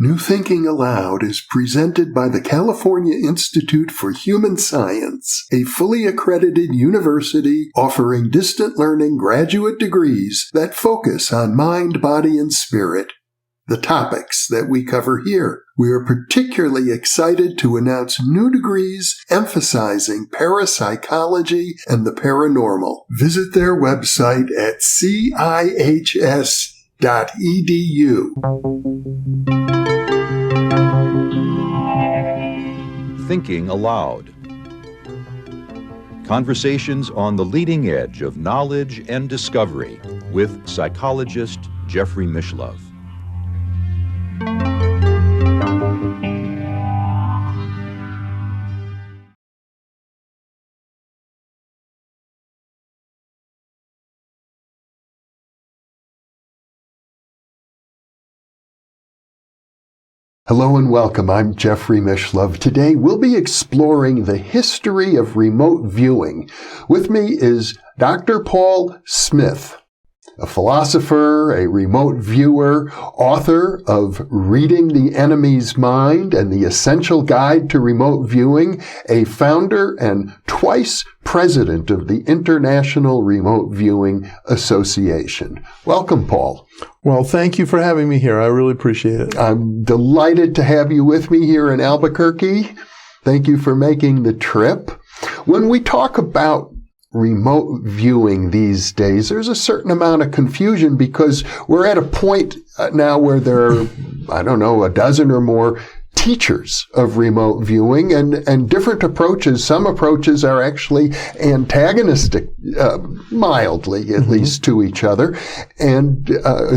New Thinking Aloud is presented by the California Institute for Human Science, a fully accredited university offering distant learning graduate degrees that focus on mind, body, and spirit. The topics that we cover here. We are particularly excited to announce new degrees emphasizing parapsychology and the paranormal. Visit their website at cihs.edu. Thinking Aloud. Conversations on the leading edge of knowledge and discovery with psychologist Jeffrey Mishlove. Hello and welcome. I'm Jeffrey Mishlove. Today we'll be exploring the history of remote viewing. With me is Dr. Paul Smith, a philosopher, a remote viewer, author of Reading the Enemy's Mind and the Essential Guide to Remote Viewing, a founder and twice president of the International Remote Viewing Association. Welcome, Paul. Well, thank you for having me here. I really appreciate it. I'm delighted to have you with me here in Albuquerque. Thank you for making the trip. When we talk about remote viewing these days, there's a certain amount of confusion because we're at a point now where there are, a dozen or more teachers of remote viewing and different approaches. Some approaches are actually antagonistic, mildly at least, to each other, and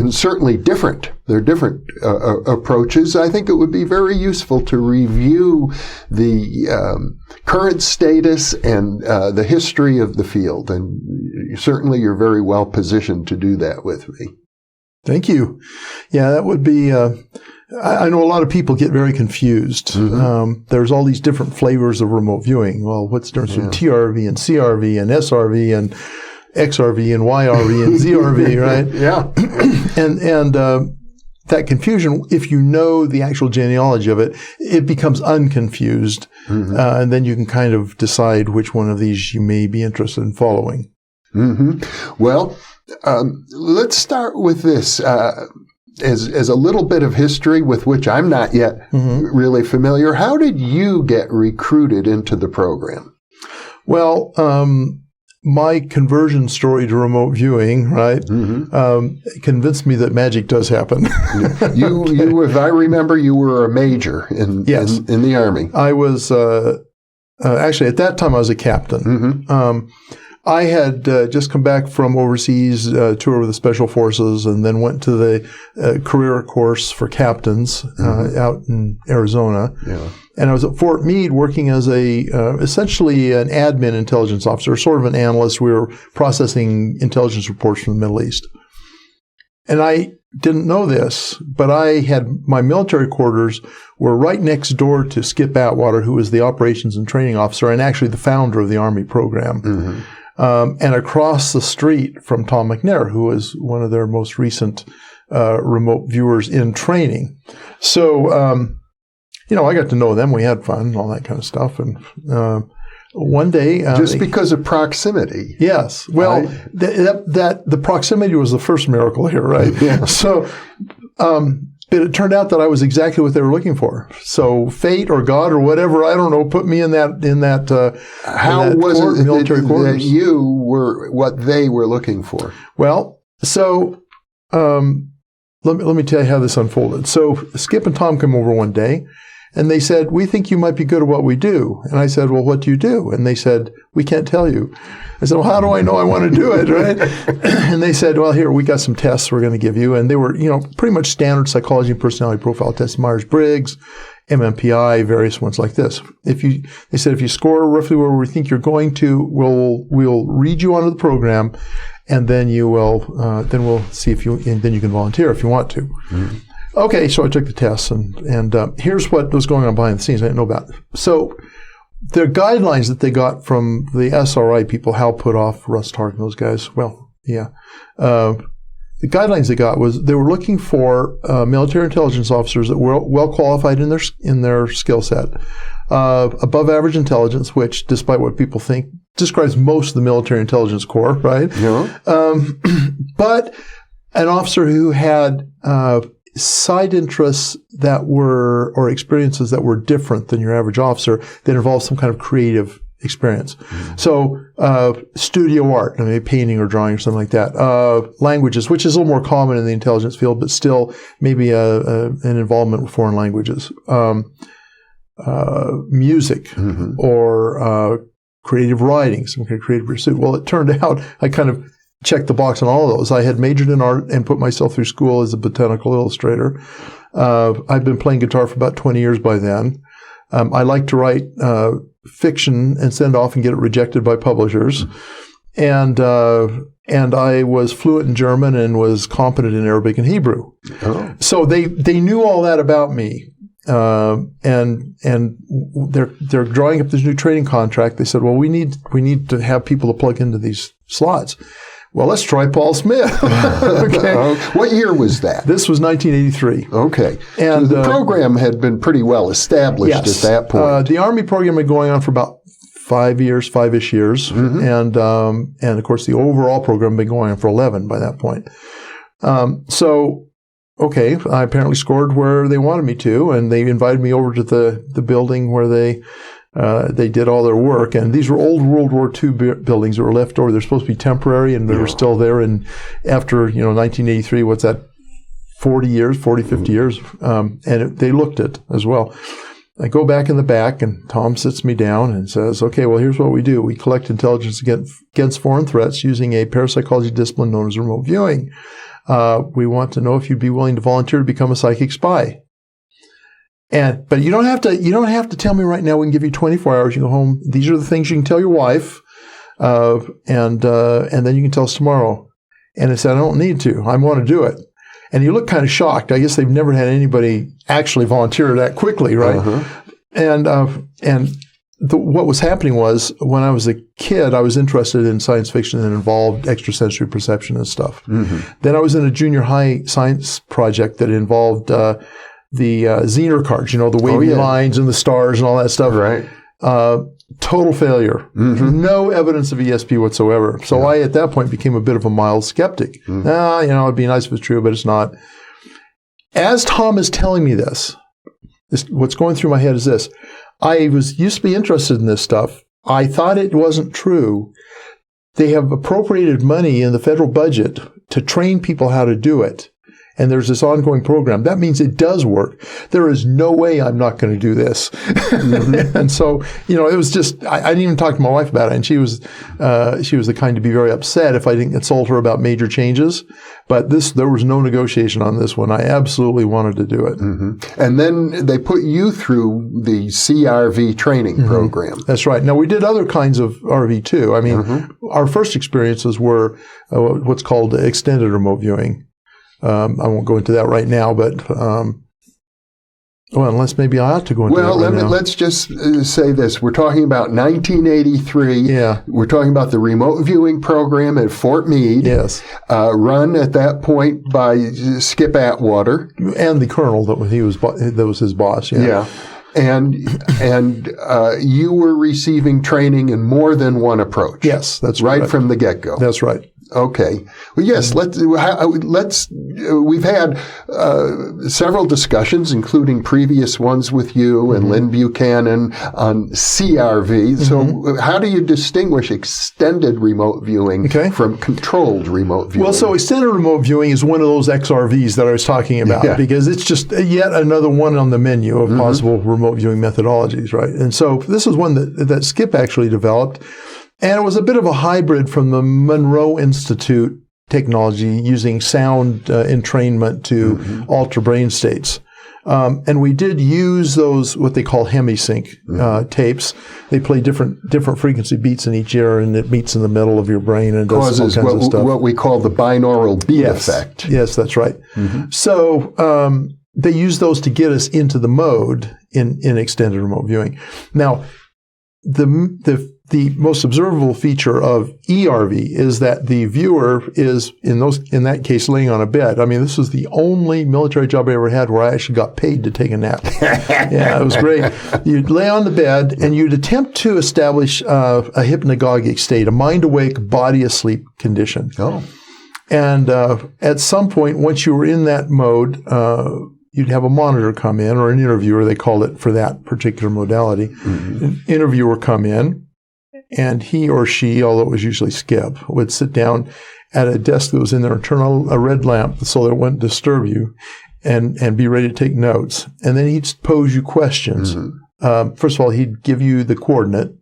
certainly different. They're different approaches. I think it would be very useful to review the current status and the history of the field, and certainly you're very well positioned to do that with me. Thank you. Yeah, that would be... I know a lot of people get very confused. Mm-hmm. There's all these different flavors of remote viewing. Well, what's the difference between TRV and CRV and SRV and XRV and YRV and ZRV, right? Yeah. And that confusion, if you know the actual genealogy of it, it becomes unconfused. Mm-hmm. And then you can kind of decide which one of these you may be interested in following. Mm-hmm. Well, let's start with this. As a little bit of history with which I'm not yet really familiar, how did you get recruited into the program? Well, my conversion story to remote viewing, right, convinced me that magic does happen. You, if I remember, you were a major in the Army. I was, actually, at that time I was a captain. Mm-hmm. I had just come back from overseas tour with the Special Forces and then went to the career course for captains out in Arizona. Yeah. And I was at Fort Meade working as essentially an admin intelligence officer, sort of an analyst. We were processing intelligence reports from the Middle East. And I didn't know this, but I had my military quarters were right next door to Skip Atwater, who was the operations and training officer and actually the founder of the Army program. Mm-hmm. And across the street from Tom McNair, who was one of their most recent remote viewers in training. So, I got to know them. We had fun and all that kind of stuff. And one day... just because of proximity. Yes. Well, the proximity was the first miracle here, right? Yeah. So... but it turned out that I was exactly what they were looking for. So fate or God or whatever, I don't know, put me in that military quarters. That you were what they were looking for? Well, so let me tell you how this unfolded. So Skip and Tom come over one day, and they said, "We think you might be good at what we do." And I said, "Well, what do you do?" And they said, "We can't tell you." I said, "Well, how do I know I want to do it?" Right? And they said, "Well, here, we got some tests we're going to give you." And they were, pretty much standard psychology and personality profile tests, Myers-Briggs, MMPI, various ones like this. They said, if you score roughly where we think you're going to, we'll read you onto the program, and then we'll see and then you can volunteer if you want to. Mm-hmm. Okay, so I took the tests, and here's what was going on behind the scenes I didn't know about. So the guidelines that they got from the SRI people, Hal Puthoff, Russ Tark, those guys, well, yeah. the guidelines they got was they were looking for military intelligence officers that were well qualified in their skill set, above average intelligence, which, despite what people think, describes most of the military intelligence corps, right? Yeah. But an officer who had side interests or experiences that were different than your average officer, that involved some kind of creative experience. Mm-hmm. So, studio art, maybe painting or drawing or something like that. Languages, which is a little more common in the intelligence field, but still maybe an involvement with foreign languages. Music, or creative writing, some kind of creative pursuit. Well, it turned out I kind of checked the box on all of those. I had majored in art and put myself through school as a botanical illustrator. I've been playing guitar for about 20 years by then. I like to write fiction and send off and get it rejected by publishers. And I was fluent in German and was competent in Arabic and Hebrew. Oh. So they knew all that about me. And they're drawing up this new training contract. They said, well, we need to have people to plug into these slots. Well, let's try Paul Smith. Okay. What year was that? This was 1983. Okay. And so the program had been pretty well established at that point. The Army program had been going on for about 5-ish years. And of course, the overall program had been going on for 11 by that point. Okay, I apparently scored where they wanted me to, and they invited me over to the building where they did all their work. And these were old World War II buildings that were left over. They're supposed to be temporary, and they were still there. And after 1983, what's that? 50 years, and they looked it as well. I go back in the back, and Tom sits me down and says, "Okay, well, here's what we do. We collect intelligence against foreign threats using a parapsychology discipline known as remote viewing. We want to know if you'd be willing to volunteer to become a psychic spy. But you don't have to tell me right now. We can give you 24 hours. You go home. These are the things you can tell your wife, and then you can tell us tomorrow." And I said, "I don't need to. I want to do it." And you look kind of shocked. I guess they've never had anybody actually volunteer that quickly, right? What was happening was, when I was a kid, I was interested in science fiction that involved extrasensory perception and stuff. Then I was in a junior high science project that involved the Zener cards, the wavy lines and the stars and all that stuff. Right. Total failure. No evidence of ESP whatsoever. So I, at that point, became a bit of a mild skeptic. It'd be nice if it's true, but it's not. As Tom is telling me this, what's going through my head is this. I used to be interested in this stuff. I thought it wasn't true. They have appropriated money in the federal budget to train people how to do it. And there's this ongoing program. That means it does work. There is no way I'm not going to do this. And so, it was just, I didn't even talk to my wife about it. And she was the kind to be very upset if I didn't consult her about major changes. But there was no negotiation on this one. I absolutely wanted to do it. And then they put you through the CRV training program. That's right. Now, we did other kinds of RV too. I mean, our first experiences were what's called extended remote viewing. I won't go into that right now, but unless maybe I ought to go into that right now. Let's just say this. We're talking about 1983. Yeah. We're talking about the remote viewing program at Fort Meade. Yes. Run at that point by Skip Atwater. And the colonel that was his boss. Yeah. And you were receiving training in more than one approach. Yes, that's right from the get-go. That's right. Okay. Well, yes. We've had several discussions, including previous ones with you and Lynn Buchanan on CRV. So, how do you distinguish extended remote viewing from controlled remote viewing? Well, so extended remote viewing is one of those XRVs that I was talking about because it's just yet another one on the menu of possible remote viewing methodologies, right? And so this is one that Skip actually developed. And it was a bit of a hybrid from the Monroe Institute technology using sound entrainment to alter brain states. And we did use those, what they call hemisync tapes. They play different frequency beats in each ear, and it meets in the middle of your brain and does all kinds of stuff. What we call the binaural beat effect. Yes, that's right. So they use those to get us into the mode in extended remote viewing. Now, the the most observable feature of ERV is that the viewer is, in that case, laying on a bed. I mean, this was the only military job I ever had where I actually got paid to take a nap. Yeah, it was great. You'd lay on the bed and you'd attempt to establish a hypnagogic state, a mind-awake, body-asleep condition. Oh. And at some point, once you were in that mode, you'd have a monitor come in, or an interviewer, they called it for that particular modality. Mm-hmm. An interviewer come in, and he or she, although it was usually Skip, would sit down at a desk that was in there and turn on a red lamp so that it wouldn't disturb you, and be ready to take notes. And then he'd pose you questions. Mm-hmm. First of all, he'd give you the coordinate.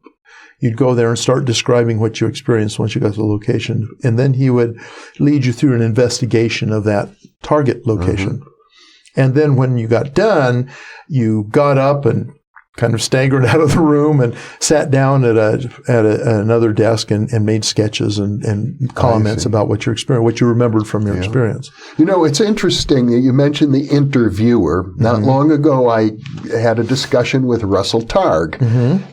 You'd go there and start describing what you experienced once you got to the location. And then he would lead you through an investigation of that target location. Mm-hmm. And then when you got done, you got up and kind of staggered out of the room and sat down at another desk and made sketches and comments about what your experience, what you remembered from your experience. You know, it's interesting that you mentioned the interviewer. Not long ago, I had a discussion with Russell Targ,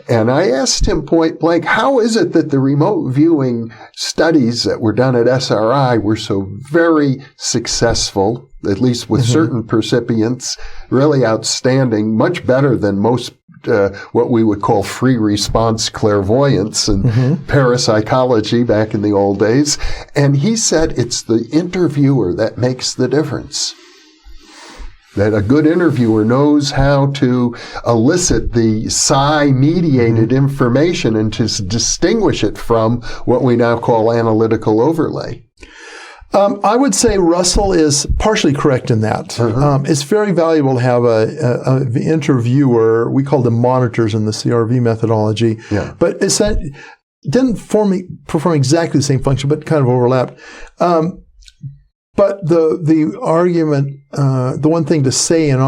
and I asked him point blank, how is it that the remote viewing studies that were done at SRI were so very successful, at least with certain percipients, really outstanding, much better than most what we would call free response clairvoyance and parapsychology back in the old days. And he said it's the interviewer that makes the difference. That a good interviewer knows how to elicit the psi-mediated information and to distinguish it from what we now call analytical overlay. I would say Russell is partially correct in that. It's very valuable to have an interviewer. We call them monitors in the CRV methodology. Yeah. But it didn't perform exactly the same function, but kind of overlapped. But the argument, the one thing to say in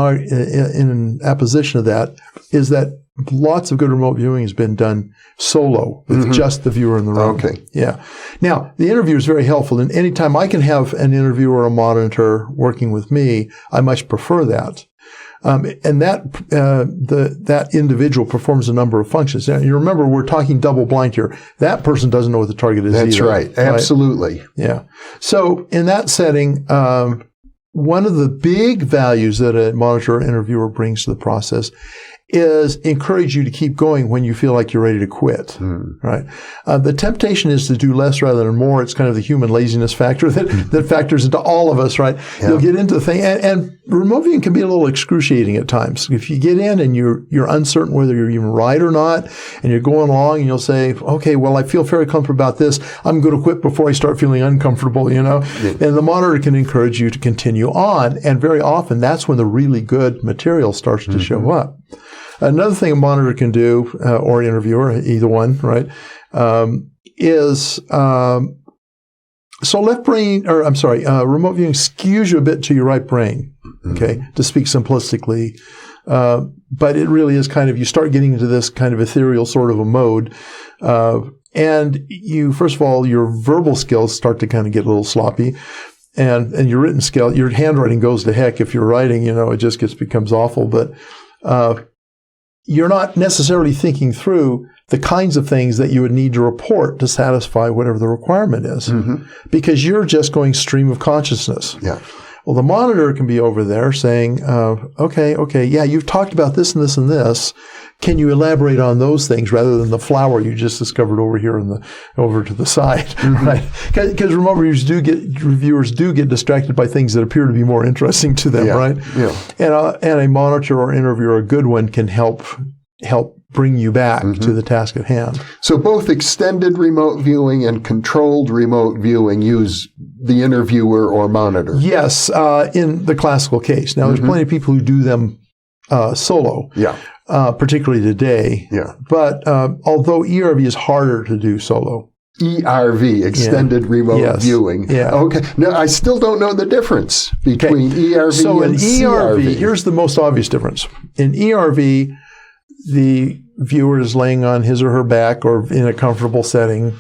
opposition of that is that lots of good remote viewing has been done solo with just the viewer in the room. Okay. Yeah. Now, the interviewer is very helpful. And anytime I can have an interviewer or a monitor working with me, I much prefer that. And that individual performs a number of functions. Now, you remember, we're talking double blind here. That person doesn't know what the target is That's either. Right. Absolutely. Right? Yeah. So in that setting, one of the big values that a monitor or interviewer brings to the process is encourage you to keep going when you feel like you're ready to quit, right? The temptation is to do less rather than more. It's kind of the human laziness factor that factors into all of us, right? Yeah. You'll get into the thing, and remote viewing can be a little excruciating at times. If you get in and you're uncertain whether you're even right or not, and you're going along and you'll say, okay, well, I feel very comfortable about this. I'm going to quit before I start feeling uncomfortable, you know? Yeah. And the monitor can encourage you to continue on. And very often that's when the really good material starts to show up. Another thing a monitor can do, or interviewer, either one, right, is remote viewing skews you a bit to your right brain, okay, to speak simplistically. But it really is kind of, you start getting into this kind of ethereal sort of a mode. And you, first of all, your verbal skills start to kind of get a little sloppy. And your written skill, your handwriting goes to heck. If you're writing, you know, it just becomes awful. But you're not necessarily thinking through the kinds of things that you would need to report to satisfy whatever the requirement is, because you're just going stream of consciousness. Yeah. Well, the monitor can be over there saying, okay, yeah, you've talked about this and this and this. Can you elaborate on those things rather than the flower you just discovered over here over to the side, right? Because remote reviewers do get distracted by things that appear to be more interesting to them, right? Yeah. And a monitor or interviewer, a good one, can help bring you back to the task at hand. So both extended remote viewing and controlled remote viewing use the interviewer or monitor. Yes, in the classical case. Now, there's plenty of people who do them solo. Yeah. Particularly today. Yeah. But although ERV is harder to do solo. ERV, extended remote viewing. Yeah. Okay. Now, I still don't know the difference between ERV and CRV. Here's the most obvious difference. In ERV, the viewer is laying on his or her back or in a comfortable setting,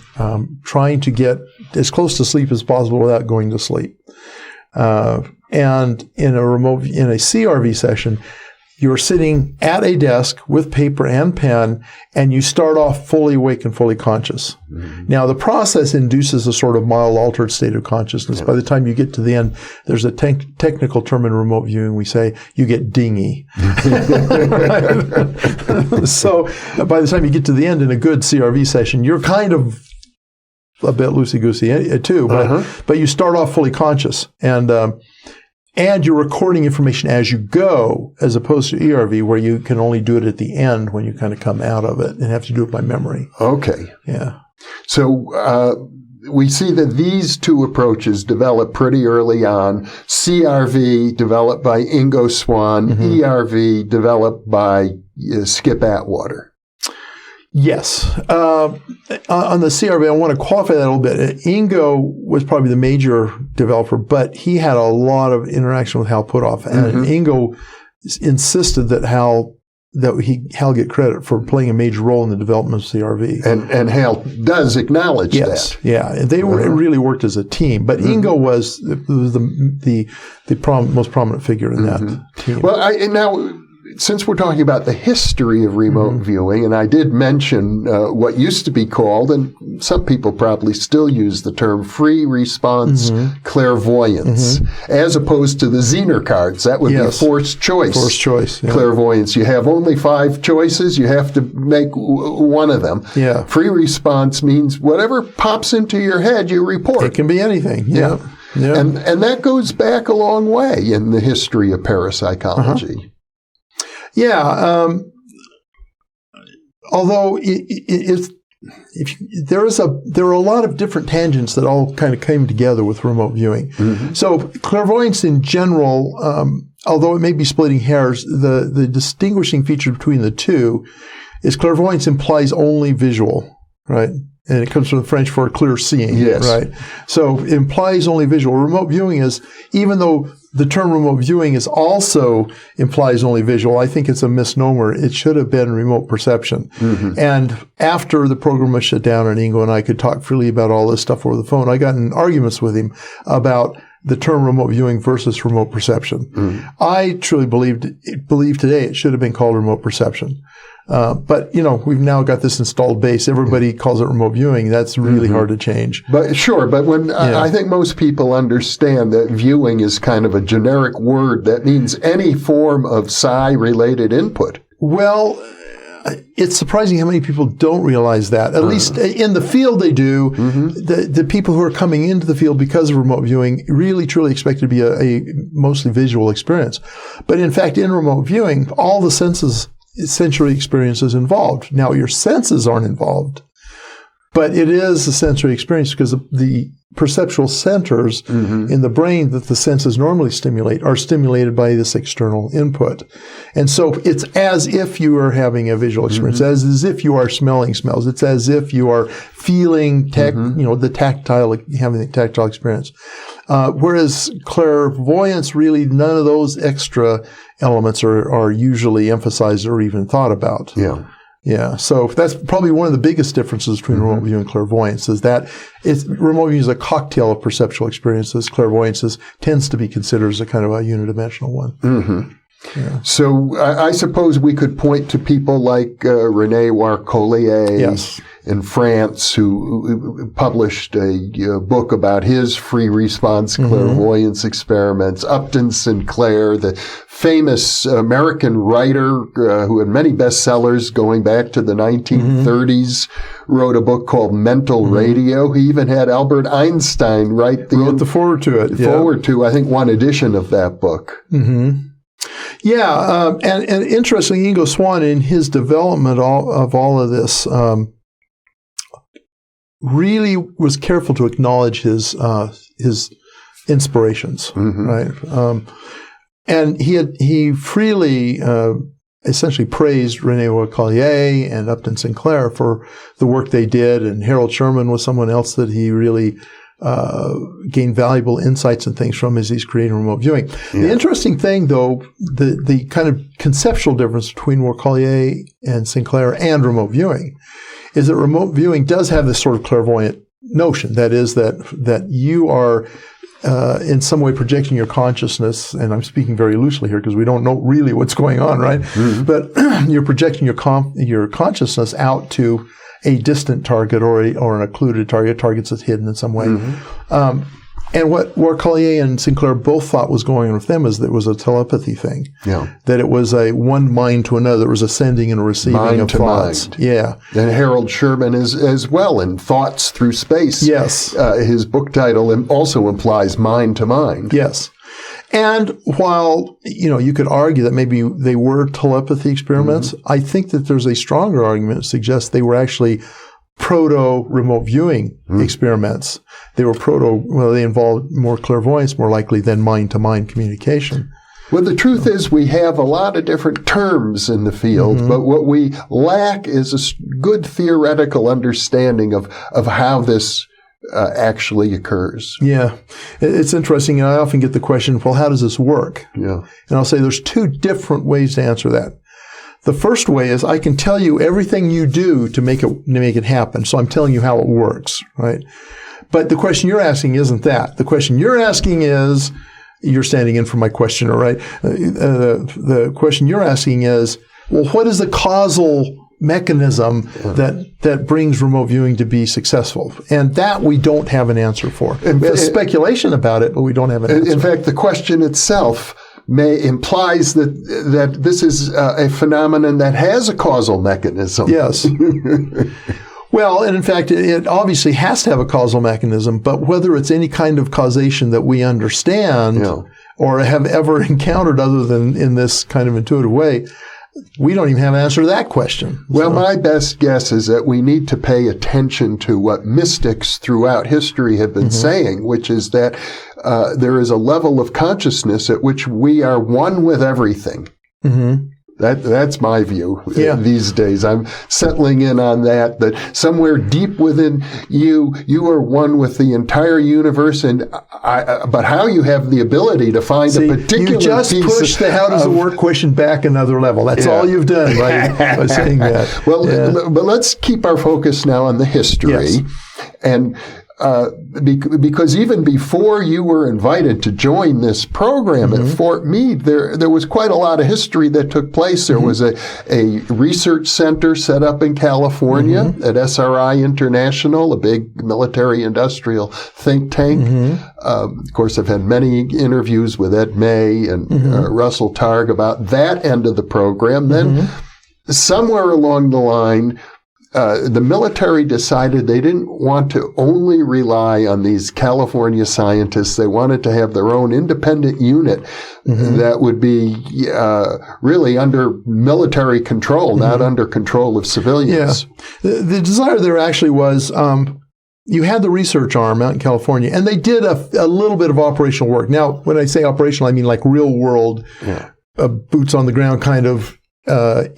trying to get as close to sleep as possible without going to sleep. And in a CRV session, you're sitting at a desk with paper and pen, and you start off fully awake and fully conscious. Mm-hmm. Now, the process induces a sort of mild altered state of consciousness. Yeah. By the time you get to the end, there's a technical term in remote viewing. We say you get dingy. So by the time you get to the end in a good CRV session, you're kind of a bit loosey-goosey too, but you start off fully conscious. And you're recording information as you go, as opposed to ERV, where you can only do it at the end when you kind of come out of it and have to do it by memory. Okay. Yeah. So we see that these two approaches develop pretty early on. CRV developed by Ingo Swann, ERV developed by Skip Atwater. Yes. On the CRV, I want to qualify that a little bit. Ingo was probably the major developer, but he had a lot of interaction with Hal Puthoff. And Ingo insisted that Hal get credit for playing a major role in the development of CRV. And Hal does acknowledge that. Yeah. And they really worked as a team. But Ingo was the most prominent figure in that team. Well, now, since we're talking about the history of remote viewing, and I did mention what used to be called, and some people probably still use the term free response clairvoyance, as opposed to the Zener cards. That would be forced choice. Forced choice. Clairvoyance. You have only 5 choices. You have to make one of them. Yeah. Free response means whatever pops into your head, you report. It can be anything. Yeah. And that goes back a long way in the history of parapsychology. Yeah, although there are a lot of different tangents that all kind of came together with remote viewing. So clairvoyance in general, although it may be splitting hairs, the distinguishing feature between the two is clairvoyance implies only visual, right? And it comes from the French for clear seeing, right? So it implies only visual. Remote viewing is, even though the term remote viewing is also implies only visual, I think it's a misnomer. It should have been remote perception. And after the program was shut down and Ingo and I could talk freely about all this stuff over the phone, I got in arguments with him about the term remote viewing versus remote perception. I truly believe today it should have been called remote perception. But, we've now got this installed base. Everybody calls it remote viewing. That's really hard to change. But when I think most people understand that viewing is kind of a generic word that means any form of psi-related input. Well, it's surprising how many people don't realize that. At least in the field they do. The people who are coming into the field because of remote viewing really truly expect it to be a mostly visual experience. But in fact, in remote viewing, all the sensory experiences involved. Now, your senses aren't involved, but it is a sensory experience because the perceptual centers in the brain that the senses normally stimulate are stimulated by this external input. And so it's as if you are having a visual experience, as if you are smelling smells. It's as if you are feeling having the tactile experience. Whereas clairvoyance, really none of those extra elements are usually emphasized or even thought about. Yeah. So that's probably one of the biggest differences between remote viewing and clairvoyance is that remote viewing is a cocktail of perceptual experiences. Clairvoyance tends to be considered as a kind of a unidimensional one. Yeah. So I suppose we could point to people like René Warcollier in France, who published a book about his free response clairvoyance experiments. Upton Sinclair, the famous American writer who had many bestsellers going back to the 1930s, wrote a book called Mental Radio. He even had Albert Einstein wrote the foreword to it. Foreword to, I think, one edition of that book. Yeah, and interestingly, Ingo Swann, in his development of all of this, really was careful to acknowledge his inspirations, right? And he freely essentially praised René Warcollier and Upton Sinclair for the work they did, and Harold Sherman was someone else that he really gain valuable insights and things from as he's creating remote viewing. The interesting thing, though, the kind of conceptual difference between Warcollier and Sinclair and remote viewing is that remote viewing does have this sort of clairvoyant notion. That is that you are in some way projecting your consciousness, and I'm speaking very loosely here because we don't know really what's going on, right? Mm-hmm. But you're projecting your consciousness out to a distant target or an occluded target, targets that's hidden in some way. Mm-hmm. And what Collier and Sinclair both thought was going on with them is that it was a telepathy thing. Yeah. That it was a one mind to another. It was a sending and a receiving mind of thoughts. Mind. Yeah. And Harold Sherman is as well in Thoughts Through Space. Yes. His book title also implies mind to mind. Yes. And while, you could argue that maybe they were telepathy experiments, I think that there's a stronger argument that suggests they were actually proto-remote viewing experiments. They were they involved more clairvoyance, more likely than mind-to-mind communication. Well, the truth is we have a lot of different terms in the field, but what we lack is a good theoretical understanding of how this actually occurs. Yeah. It's interesting. I often get the question, well, how does this work? Yeah. And I'll say there's two different ways to answer that. The first way is I can tell you everything you do to make it happen. So I'm telling you how it works, right? But the question you're asking isn't that. The question you're asking is, you're standing in for my questioner, right? The question you're asking is, well, what is the causal mechanism that brings remote viewing to be successful? And that we don't have an answer for. We have speculation about it, but we don't have an answer. In fact, the question itself implies that this is a phenomenon that has a causal mechanism. Yes. Well, and in fact, it obviously has to have a causal mechanism, but whether it's any kind of causation that we understand or have ever encountered other than in this kind of intuitive way, we don't even have an answer to that question. Well, my best guess is that we need to pay attention to what mystics throughout history have been saying, which is that there is a level of consciousness at which we are one with everything. Mm-hmm. That's my view these days. I'm settling in on that somewhere deep within you are one with the entire universe. But how you have the ability to find a particular piece. You just pushed the how does it work question back another level. That's all you've done by saying that. Well, but let's keep our focus now on the history. Yes. And because even before you were invited to join this program at Fort Meade, there was quite a lot of history that took place. There was a research center set up in California at SRI International, a big military-industrial think tank. Of course, I've had many interviews with Ed May and Russell Targ about that end of the program. Then somewhere along the line, the military decided they didn't want to only rely on these California scientists. They wanted to have their own independent unit that would be really under military control, not under control of civilians. Yeah. The desire there actually was you had the research arm out in California, and they did a little bit of operational work. Now, when I say operational, I mean like real world, boots on the ground kind of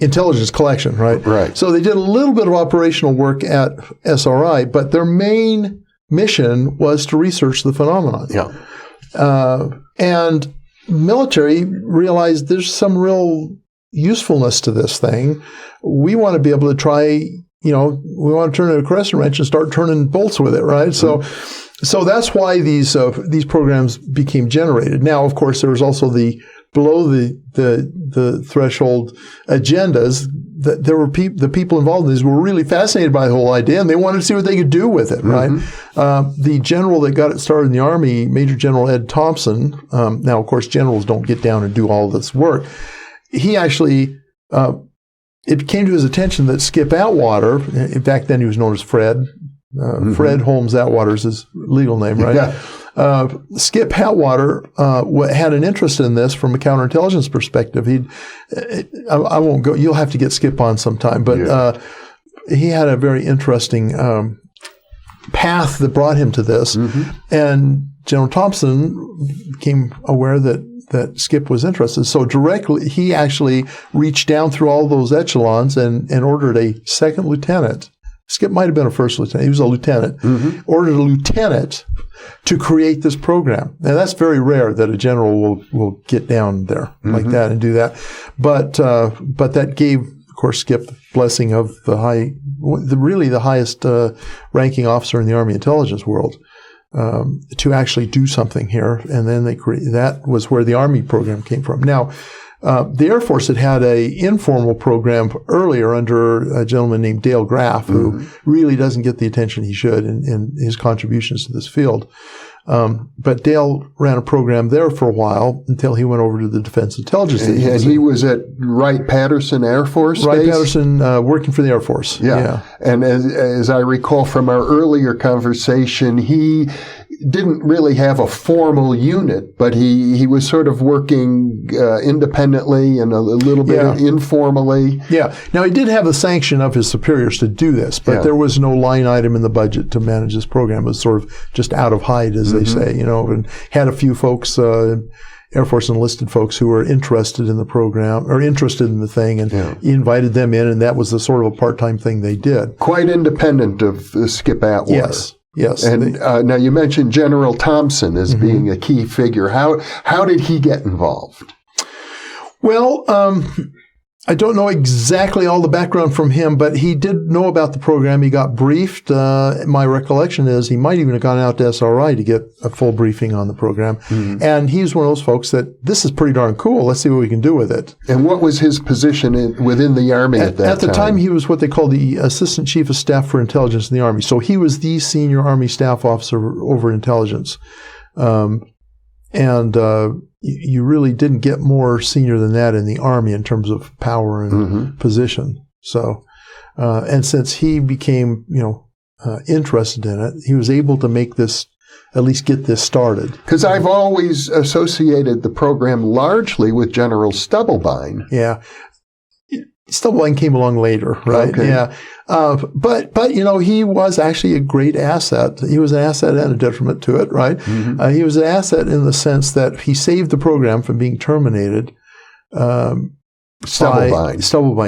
intelligence collection, right? Right. So they did a little bit of operational work at SRI, but their main mission was to research the phenomenon. Yeah. And military realized there's some real usefulness to this thing. We want to be able to try, we want to turn a crescent wrench and start turning bolts with it, right? So that's why these programs became generated. Now, of course, there was also below the threshold agendas, that there were the people involved in these were really fascinated by the whole idea, and they wanted to see what they could do with it, right? The general that got it started in the Army, Major General Ed Thompson, now, of course, generals don't get down and do all this work. He actually, it came to his attention that Skip Atwater, back then he was known as Fred, Fred Holmes Atwater is his legal name, right? Yeah. Skip Atwater had an interest in this from a counterintelligence perspective. I won't go. You'll have to get Skip on sometime, but he had a very interesting path that brought him to this. And General Thompson became aware that Skip was interested. So directly, he actually reached down through all those echelons and ordered a second lieutenant. Skip might have been a first lieutenant. He was a lieutenant. Ordered a lieutenant to create this program. Now, that's very rare that a general will get down there like that and do that. But that gave, of course, Skip the blessing of the highest ranking officer in the Army intelligence world. to actually do something here. And then that was where the Army program came from. Now, the Air Force had a informal program earlier under a gentleman named Dale Graff, who really doesn't get the attention he should in his contributions to this field. But Dale ran a program there for a while until he went over to the Defense Intelligence Agency. And he was at Wright-Patterson Air Force Base? Wright-Patterson, working for the Air Force. Yeah. And as I recall from our earlier conversation, he didn't really have a formal unit, but he was sort of working independently and a little bit informally. Yeah. Now, he did have the sanction of his superiors to do this, but there was no line item in the budget to manage this program. It was sort of just out of hide, as they say, and had a few folks, Air Force enlisted folks who were interested in the program or interested in the thing, and he invited them in, and that was the sort of a part-time thing they did. Quite independent of Skip Atwater. Yes. And now you mentioned General Thompson as being a key figure. How did he get involved? Well, I don't know exactly all the background from him, but he did know about the program. He got briefed. My recollection is he might even have gone out to SRI to get a full briefing on the program. And he's one of those folks that this is pretty darn cool. Let's see what we can do with it. And what was his position within the Army at that time? At the time, he was what they called the Assistant Chief of Staff for Intelligence in the Army. So he was the senior Army staff officer over intelligence. You really didn't get more senior than that in the Army in terms of power and position. So, and since he became, interested in it, he was able to make this, at least get this started. Because I've always associated the program largely with General Stubblebine. Yeah. Stubblebine came along later, right? Okay. Yeah. But he was actually a great asset. He was an asset and a detriment to it, right? He was an asset in the sense that he saved the program from being terminated. Stubblebine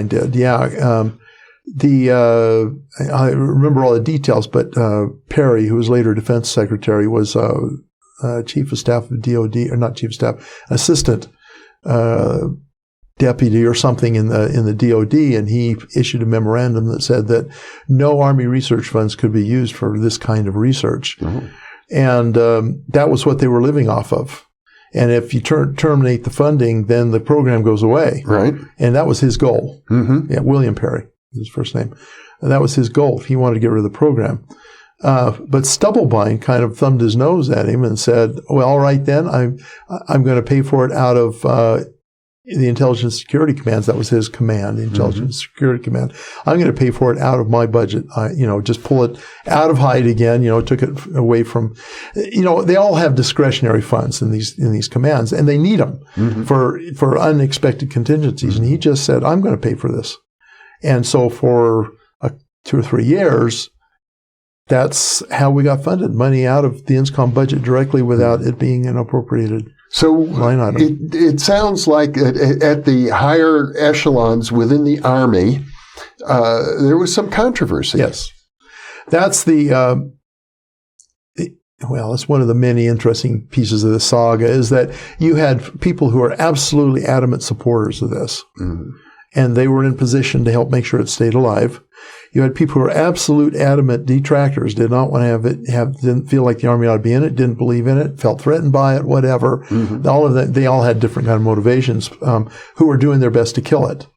did, yeah. I remember all the details, but Perry, who was later Defense Secretary, was Chief of Staff of DOD, or not Chief of Staff, Assistant Deputy or something in the DOD, and he issued a memorandum that said that no Army research funds could be used for this kind of research. And that was what they were living off of. And if you terminate the funding, then the program goes away. Right. And that was his goal. Yeah, William Perry, his first name. And that was his goal. He wanted to get rid of the program. But Stubblebine kind of thumbed his nose at him and said, well, all right then, I'm going to pay for it out of the Intelligence Security Commands. That was his command, the Intelligence Security Command. I'm going to pay for it out of my budget. Just pull it out of hide again, took it away from, they all have discretionary funds in these commands, and they need them for unexpected contingencies. And he just said, I'm going to pay for this. And so for 2 or 3 years, that's how we got funded, money out of the INSCOM budget directly without it being an appropriated line item. It sounds like at the higher echelons within the Army, there was some controversy. Yes. That's it's one of the many interesting pieces of the saga is that you had people who are absolutely adamant supporters of this. And they were in position to help make sure it stayed alive. You had people who were absolute adamant detractors, did not want to have it, didn't feel like the Army ought to be in it, didn't believe in it, felt threatened by it, whatever. All of that, they all had different kind of motivations, who were doing their best to kill it.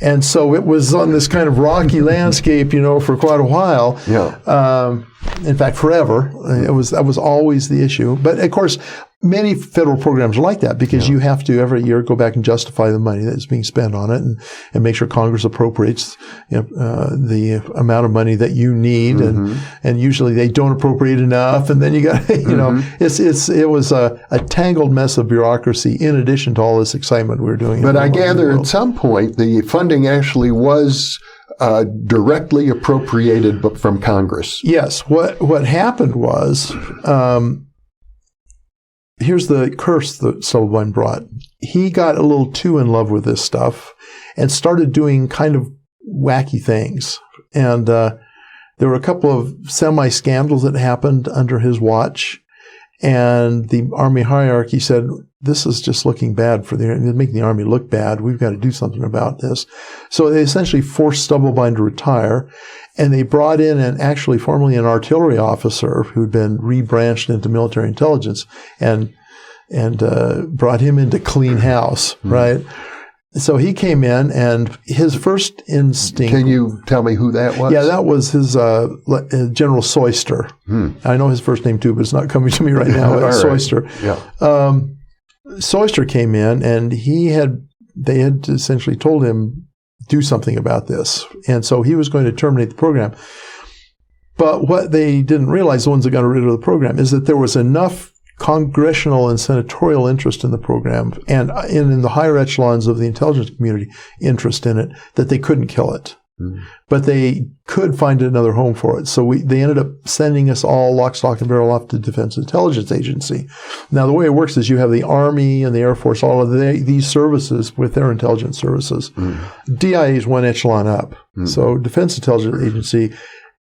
And so it was on this kind of rocky landscape, for quite a while. Yeah. In fact, forever. That was always the issue. But of course, many federal programs are like that because you have to every year go back and justify the money that's being spent on it and make sure Congress appropriates the amount of money that you need, and usually they don't appropriate enough, and then you got it was a tangled mess of bureaucracy in addition to all this excitement we were doing. But I gather at some point the funding actually was directly appropriated from Congress. Yes. What happened was, here's the curse that Stubblebine brought. He got a little too in love with this stuff and started doing kind of wacky things. And there were a couple of semi-scandals that happened under his watch. And the Army hierarchy said, this is just looking bad making the Army look bad. We've got to do something about this. So they essentially forced Stubblebine to retire, and they brought in formerly an artillery officer who'd been rebranched into military intelligence, and brought him in to clean house, right? So he came in, and his first instinct... Can you tell me who that was? Yeah, that was his General Soyster. I know his first name too, but it's not coming to me right now. Soyster. Yeah. Soyster came in, and they had essentially told him, do something about this. And so he was going to terminate the program. But what they didn't realize, the ones that got rid of the program, is that there was enough congressional and senatorial interest in the program, and in the higher echelons of the intelligence community interest in it, that they couldn't kill it. But they could find another home for it. So they ended up sending us all lock, stock, and barrel off to the Defense Intelligence Agency. Now, the way it works is you have the Army and the Air Force, all of these services with their intelligence services. DIA is one echelon up. So Defense Intelligence Agency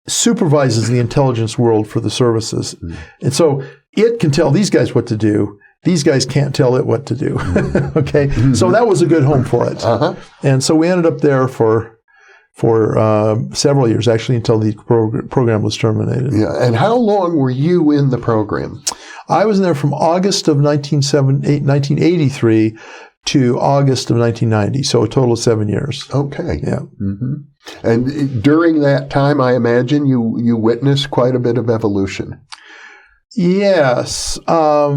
supervises the intelligence world for the services. And so it can tell these guys what to do. These guys can't tell it what to do. Okay? So that was a good home for it. And so we ended up there for several years, actually, until the program was terminated. Yeah. And how long were you in the program? I was in there from August of 1983 to August of 1990, so a total of 7 years. Okay. Yeah. And during that time, I imagine you witnessed quite a bit of evolution. Yes. A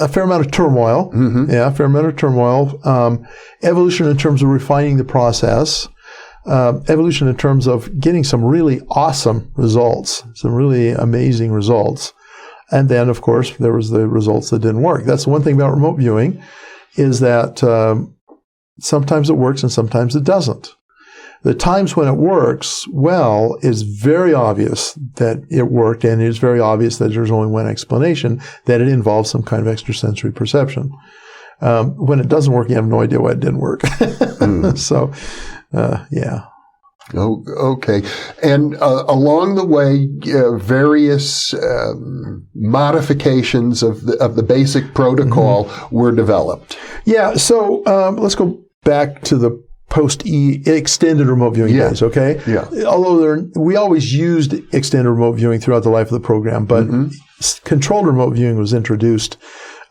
fair amount of turmoil. Yeah, a fair amount of turmoil. Evolution in terms of refining the process. Evolution in terms of getting some really awesome results, some really amazing results. And then, of course, there was the results that didn't work. That's the one thing about remote viewing, is that sometimes it works and sometimes it doesn't. The times when it works well is very obvious that it worked, and it's very obvious that there's only one explanation, that it involves some kind of extrasensory perception. When it doesn't work, you have no idea why it didn't work. So, yeah. Oh, okay. And along the way, various modifications of the basic protocol were developed. Yeah. So let's go back to the extended remote viewing days, okay? Yeah. Although we always used extended remote viewing throughout the life of the program, but controlled remote viewing was introduced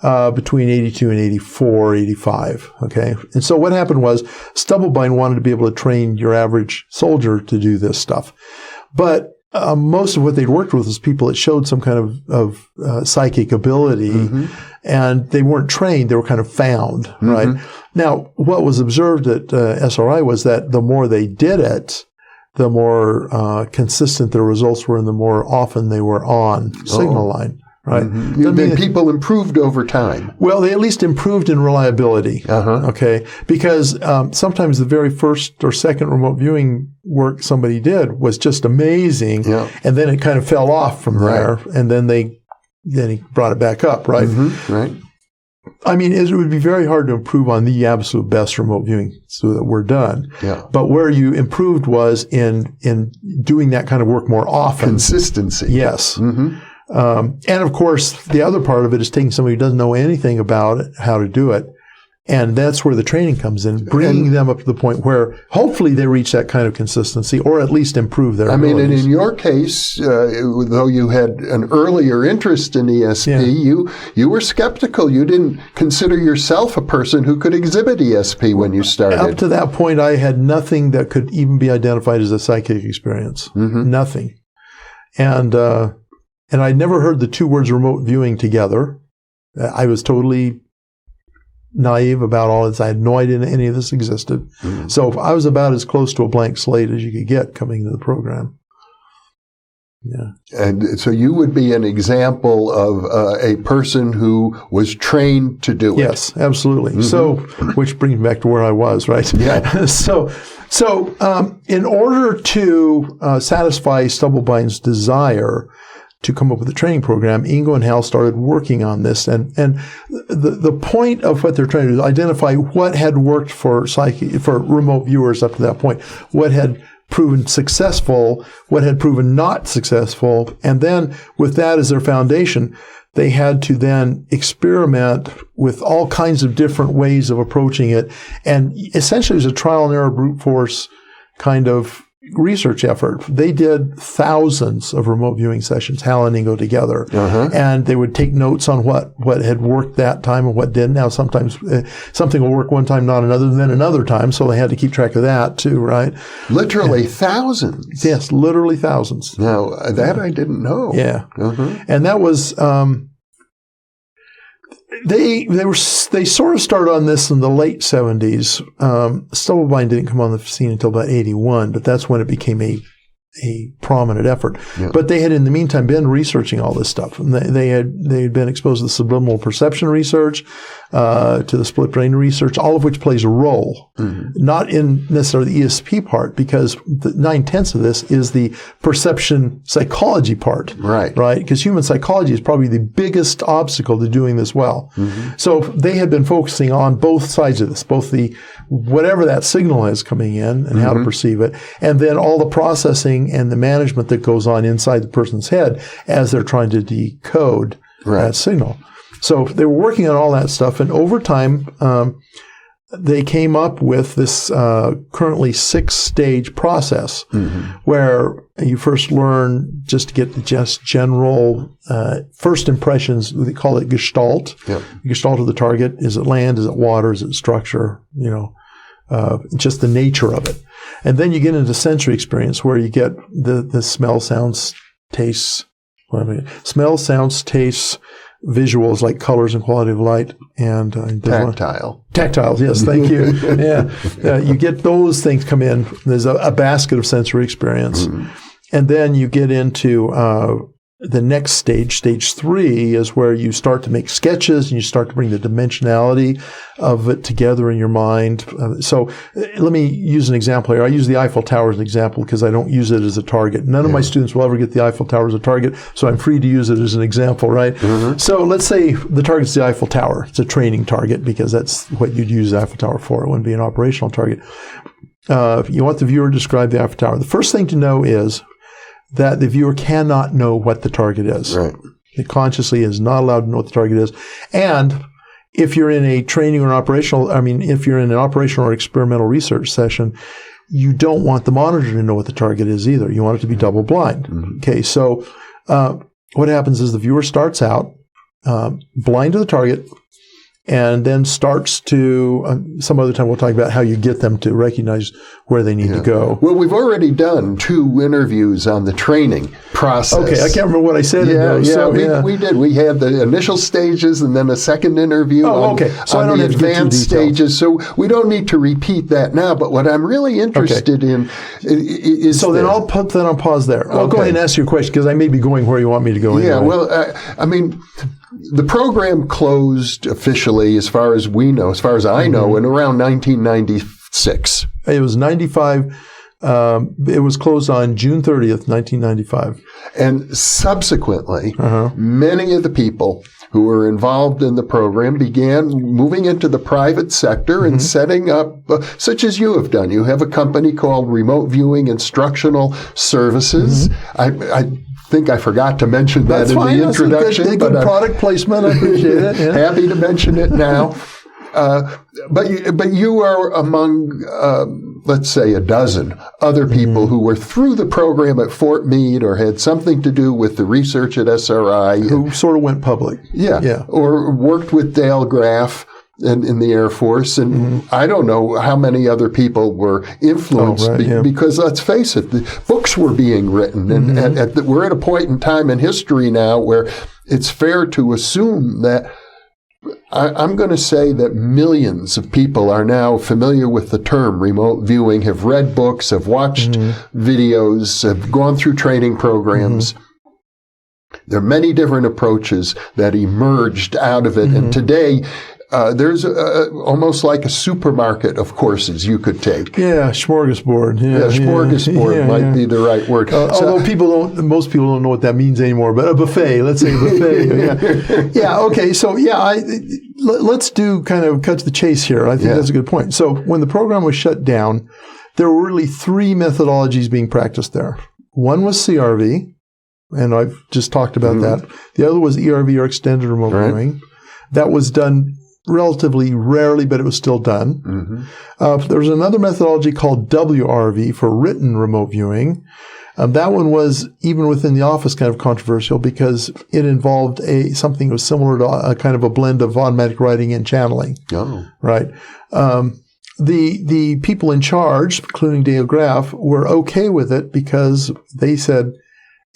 between 82 and 84, 85, okay? And so what happened was Stubblebine wanted to be able to train your average soldier to do this stuff. But most of what they'd worked with was people that showed some kind of psychic ability, and they weren't trained, they were kind of found, right? Now, what was observed at SRI was that the more they did it, the more consistent their results were and the more often they were on signal line, right? People improved over time. Well, they at least improved in reliability, okay? Because sometimes the very first or second remote viewing work somebody did was just amazing, and then it kind of fell off from there, and then he brought it back up, right? Right. I mean, it would be very hard to improve on the absolute best remote viewing so that we're done. Yeah. But where you improved was in doing that kind of work more often. Consistency. Yes. And of course, the other part of it is taking somebody who doesn't know anything about it, how to do it. And that's where the training comes in, bringing them up to the point where hopefully they reach that kind of consistency or at least improve their abilities. I mean, and in your case, though you had an earlier interest in ESP, you were skeptical. You didn't consider yourself a person who could exhibit ESP when you started. Up to that point, I had nothing that could even be identified as a psychic experience. Nothing. And I'd never heard the two words remote viewing together. I was totally naive about all this. I had no idea any of this existed. So I was about as close to a blank slate as you could get coming into the program. Yeah. And so you would be an example of a person who was trained to do it. Yes, absolutely. So, which brings me back to where I was, right? Yeah. So in order to satisfy Stubblebine's desire to come up with a training program, Ingo and Hal started working on this. And the point of what they're trying to do is identify what had worked for remote viewers up to that point, what had proven successful, what had proven not successful. And then with that as their foundation, they had to then experiment with all kinds of different ways of approaching it. And essentially it was a trial and error brute force kind of research effort. They did thousands of remote viewing sessions, Hal and Ingo together, and they would take notes on what had worked that time and what didn't. Now, sometimes something will work one time, not another, then another time, so they had to keep track of that too, right? Literally thousands. Yes, literally thousands. Now, that I didn't know. Yeah. And that was... They sort of started on this in the late 70s. Stubble-blind didn't come on the scene until about 81, but that's when it became a prominent effort. Yeah. But they had in the meantime been researching all this stuff. And they had been exposed to the subliminal perception research, to the split brain research, all of which plays a role. Not in necessarily the ESP part, because 9/10 of this is the perception psychology part. Right. Because human psychology is probably the biggest obstacle to doing this well. So they had been focusing on both sides of this, both the whatever that signal is coming in and how to perceive it, and then all the processing and the management that goes on inside the person's head as they're trying to decode that signal. So they were working on all that stuff, and over time, they came up with this currently 6-stage process where you first learn just to get the general first impressions. They call it Gestalt. The Gestalt of the target. Is it land? Is it water? Is it structure? Just the nature of it. And then you get into sensory experience where you get the smell, sounds, tastes, smells, sounds, tastes, visuals like colors and quality of light, and tactiles. Yes, thank you. You get those things come in. There's a basket of sensory experience, and then you get into the next stage. Stage 3 is where you start to make sketches and you start to bring the dimensionality of it together in your mind. So let me use an example here. I use the Eiffel Tower as an example because I don't use it as a target. None of my students will ever get the Eiffel Tower as a target, so I'm free to use it as an example, right? So let's say the target's the Eiffel Tower. It's a training target because that's what you'd use the Eiffel Tower for. It wouldn't be an operational target. You want the viewer to describe the Eiffel Tower. The first thing to know is that the viewer cannot know what the target is. It consciously is not allowed to know what the target is. And if you're in a training or if you're in an operational or experimental research session, you don't want the monitor to know what the target is either. You want it to be double blind. Okay, so what happens is the viewer starts out blind to the target, and then starts to, some other time we'll talk about how you get them to recognize where they need to go. Well, we've already done 2 interviews on the training process. Okay, I can't remember what I said. We did. We had the initial stages and then a second interview on the advanced stages. So we don't need to repeat that now. But what I'm really interested in is So then I'll put that on pause there. I'll go ahead and ask you a question because I may be going where you want me to go anyway. The program closed officially, as far as we know, as far as I know, in around 1996. It was 95. It was closed on June 30th, 1995. And subsequently, many of the people who were involved in the program began moving into the private sector and setting up, such as you have done. You have a company called Remote Viewing Instructional Services. I think I forgot to mention that in the introduction. That's good product placement. I appreciate it. Yeah. Happy to mention it now. But you are among, let's say, a dozen other people who were through the program at Fort Meade or had something to do with the research at SRI. Who sort of went public. Or worked with Dale Graff in the Air Force. And I don't know how many other people were influenced because, let's face it, the books were being written. And we're at a point in time in history now where it's fair to assume that I'm going to say that millions of people are now familiar with the term remote viewing, have read books, have watched videos, have gone through training programs. There are many different approaches that emerged out of it. And today, there's almost like a supermarket of courses you could take. Smorgasbord. Smorgasbord might be the right word. Although most people don't know what that means anymore, but a buffet, let's say a buffet. Okay. So let's do kind of cut to the chase here. I think that's a good point. So when the program was shut down, there were really 3 methodologies being practiced there. One was CRV, and I've just talked about that. The other was ERV, or extended remote viewing. That was done relatively rarely, but it was still done. There was another methodology called WRV, for written remote viewing. That one was, even within the office, kind of controversial because it involved something that was similar to a kind of a blend of automatic writing and channeling. Oh. Right. The people in charge, including Dale Graff, were okay with it because they said,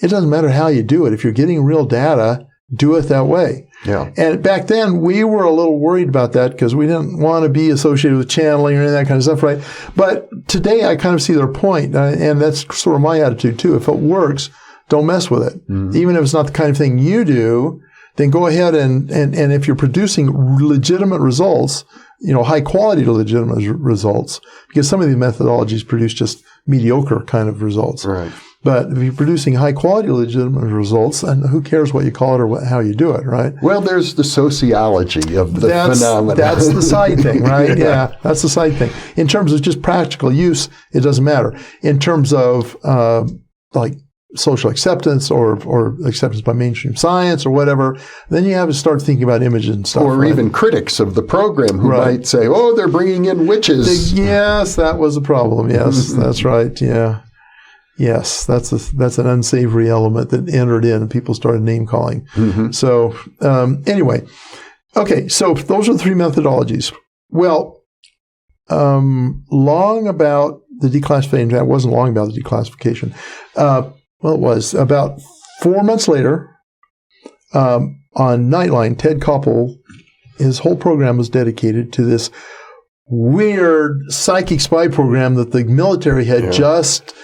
it doesn't matter how you do it. If you're getting real data, do it that way. Yeah. And back then, we were a little worried about that because we didn't want to be associated with channeling or any of that kind of stuff, right? But today, I kind of see their point, and that's sort of my attitude, too. If it works, don't mess with it. Even if it's not the kind of thing you do, then go ahead and if you're producing legitimate results, high-quality legitimate results, because some of these methodologies produce just mediocre kind of results. Right. But if you're producing high-quality legitimate results, and who cares what you call it or how you do it, right? Well, there's the sociology of the phenomenon. That's the side thing, right? Yeah, that's the side thing. In terms of just practical use, it doesn't matter. In terms of like social acceptance or acceptance by mainstream science or whatever, then you have to start thinking about images and stuff. Or even critics of the program who might say, oh, they're bringing in witches. Yes, that was a problem. Yes, that's right. Yeah. Yes, that's an unsavory element that entered in and people started name calling. So anyway, okay, so those are the three methodologies. Well, long about the declassification, that wasn't long about the declassification. Well, it was about 4 months later on Nightline, Ted Koppel, his whole program was dedicated to this weird psychic spy program that the military had just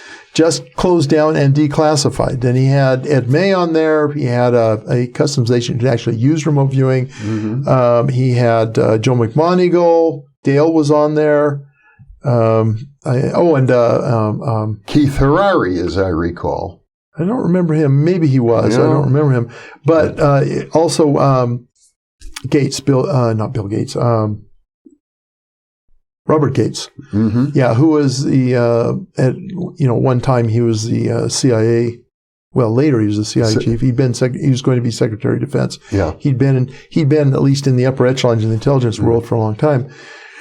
closed down and declassified. And he had Ed May on there. He had a customs agent who actually used remote viewing. He had Joe McMoneagle. Dale was on there. Keith Harari, as I recall. I don't remember him. Maybe he was. I don't remember him. But also Gates, not Bill Gates. Robert Gates, yeah, who was one time he was the CIA. Well, later he was the CIA chief. He was going to be Secretary of Defense. Yeah, he'd been at least in the upper echelons in the intelligence world for a long time.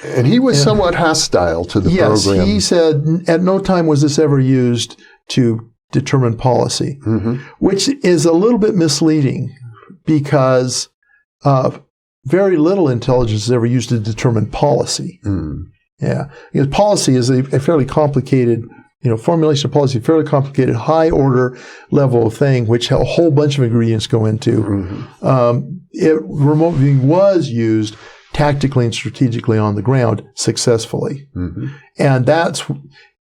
And he was somewhat hostile to the program. Yes, he said at no time was this ever used to determine policy, which is a little bit misleading because very little intelligence is ever used to determine policy. Yeah, because policy is a fairly complicated, formulation of policy, fairly complicated, high order level of thing, which a whole bunch of ingredients go into. Remote viewing was used tactically and strategically on the ground successfully, and that's,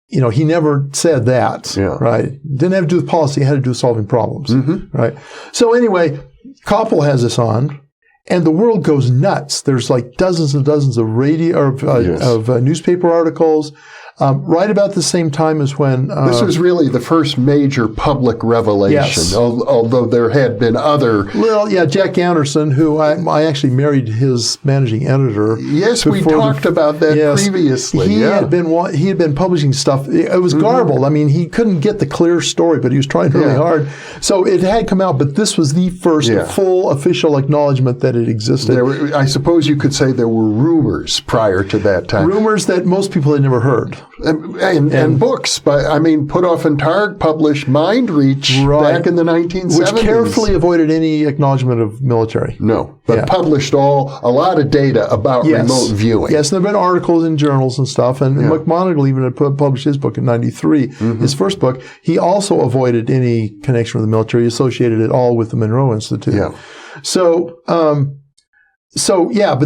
he never said that, right? Didn't have to do with policy; it had to do with solving problems, right? So anyway, Koppel has this on. And the world goes nuts. There's like dozens and dozens of newspaper articles. Right about the same time as when this was really the first major public revelation. Yes. Although there had been other. Well, yeah, Jack Anderson, who I actually married his managing editor. Yes, we talked about that previously. He had been publishing stuff. It was garbled. I mean, he couldn't get the clear story, but he was trying really hard. So it had come out, but this was the first full official acknowledgement that it existed. I suppose you could say there were rumors prior to that time. Rumors that most people had never heard. And books, but Put Off and Targ published Mind Reach back in the 1970s. Which carefully avoided any acknowledgement of military. No, but published a lot of data about remote viewing. Yes, and there have been articles in journals and stuff, and McMoneagle even had published his book in 93, his first book. He also avoided any connection with the military, associated it all with the Monroe Institute. Yeah. So, but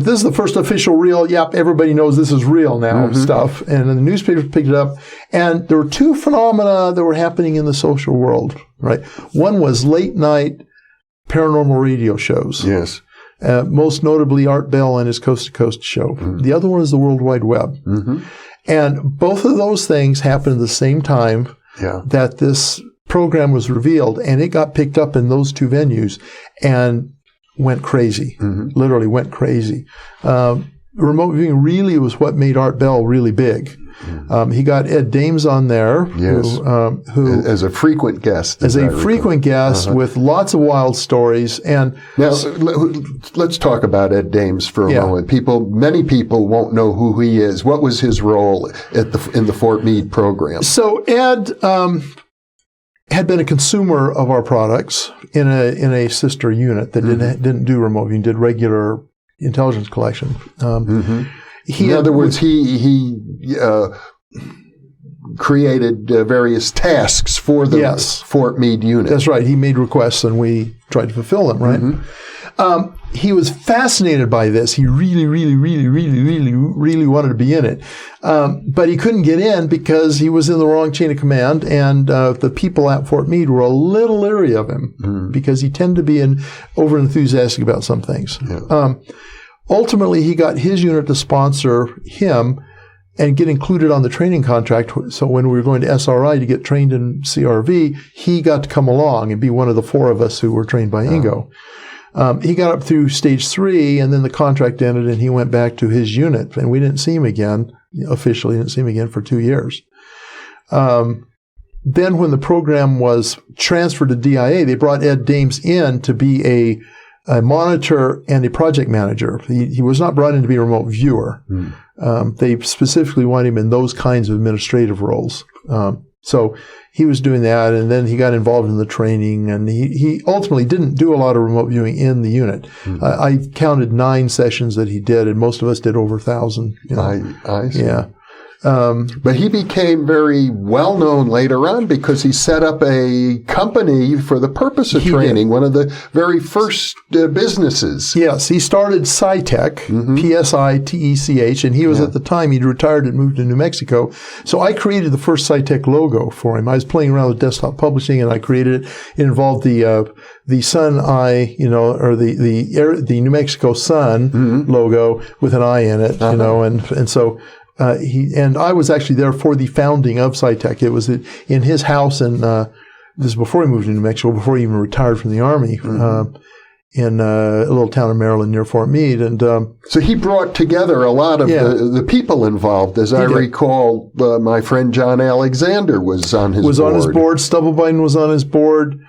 this is the first official real, everybody knows this is real now stuff. And then the newspapers picked it up. And there were two phenomena that were happening in the social world, right? One was late night paranormal radio shows. Yes. Most notably Art Bell and his Coast to Coast show. The other one is the World Wide Web. And both of those things happened at the same time that this program was revealed. And it got picked up in those two venues. And went crazy, literally went crazy. Remote viewing really was what made Art Bell really big. He got Ed Dames on there, who as a frequent guest. As a frequent guest with lots of wild stories. And now, let's talk about Ed Dames for a moment. Many people won't know who he is. What was his role in the Fort Meade program? So Ed had been a consumer of our products in a sister unit that didn't do remote viewing, did regular intelligence collection. In other words, he created various tasks for the Fort Meade unit. That's right. He made requests and we tried to fulfill them, right? He was fascinated by this. He really wanted to be in it. But he couldn't get in because he was in the wrong chain of command, and the people at Fort Meade were a little leery of him because he tended to be over-enthusiastic about some things. Yeah. Ultimately, he got his unit to sponsor him and get included on the training contract. So when we were going to SRI to get trained in CRV, he got to come along and be one of the 4 of us who were trained by Ingo. He got up through stage 3, and then the contract ended, and he went back to his unit, and we didn't see him again, officially didn't see him again for 2 years. Then when the program was transferred to DIA, they brought Ed Dames in to be a monitor and a project manager. He was not brought in to be a remote viewer. They specifically wanted him in those kinds of administrative roles. So he was doing that, and then he got involved in the training, and he ultimately didn't do a lot of remote viewing in the unit. I counted 9 sessions that he did, and most of us did over 1,000. I see. Yeah. But he became very well known later on because he set up a company for the purpose of training, one of the very first businesses. Yes, he started Psi Tech, Psitech, and he was at the time, he'd retired and moved to New Mexico. So I created the first Psi Tech logo for him. I was playing around with desktop publishing and I created it. It involved the sun eye, or the New Mexico sun logo with an eye in it, and so and I was actually there for the founding of Psi Tech. It was in his house, and this is before he moved to New Mexico, before he even retired from the Army, in a little town in Maryland near Fort Meade. And so he brought together a lot of the people involved. As I recall, my friend John Alexander was on his board. On his board. Stubblebine was on his board.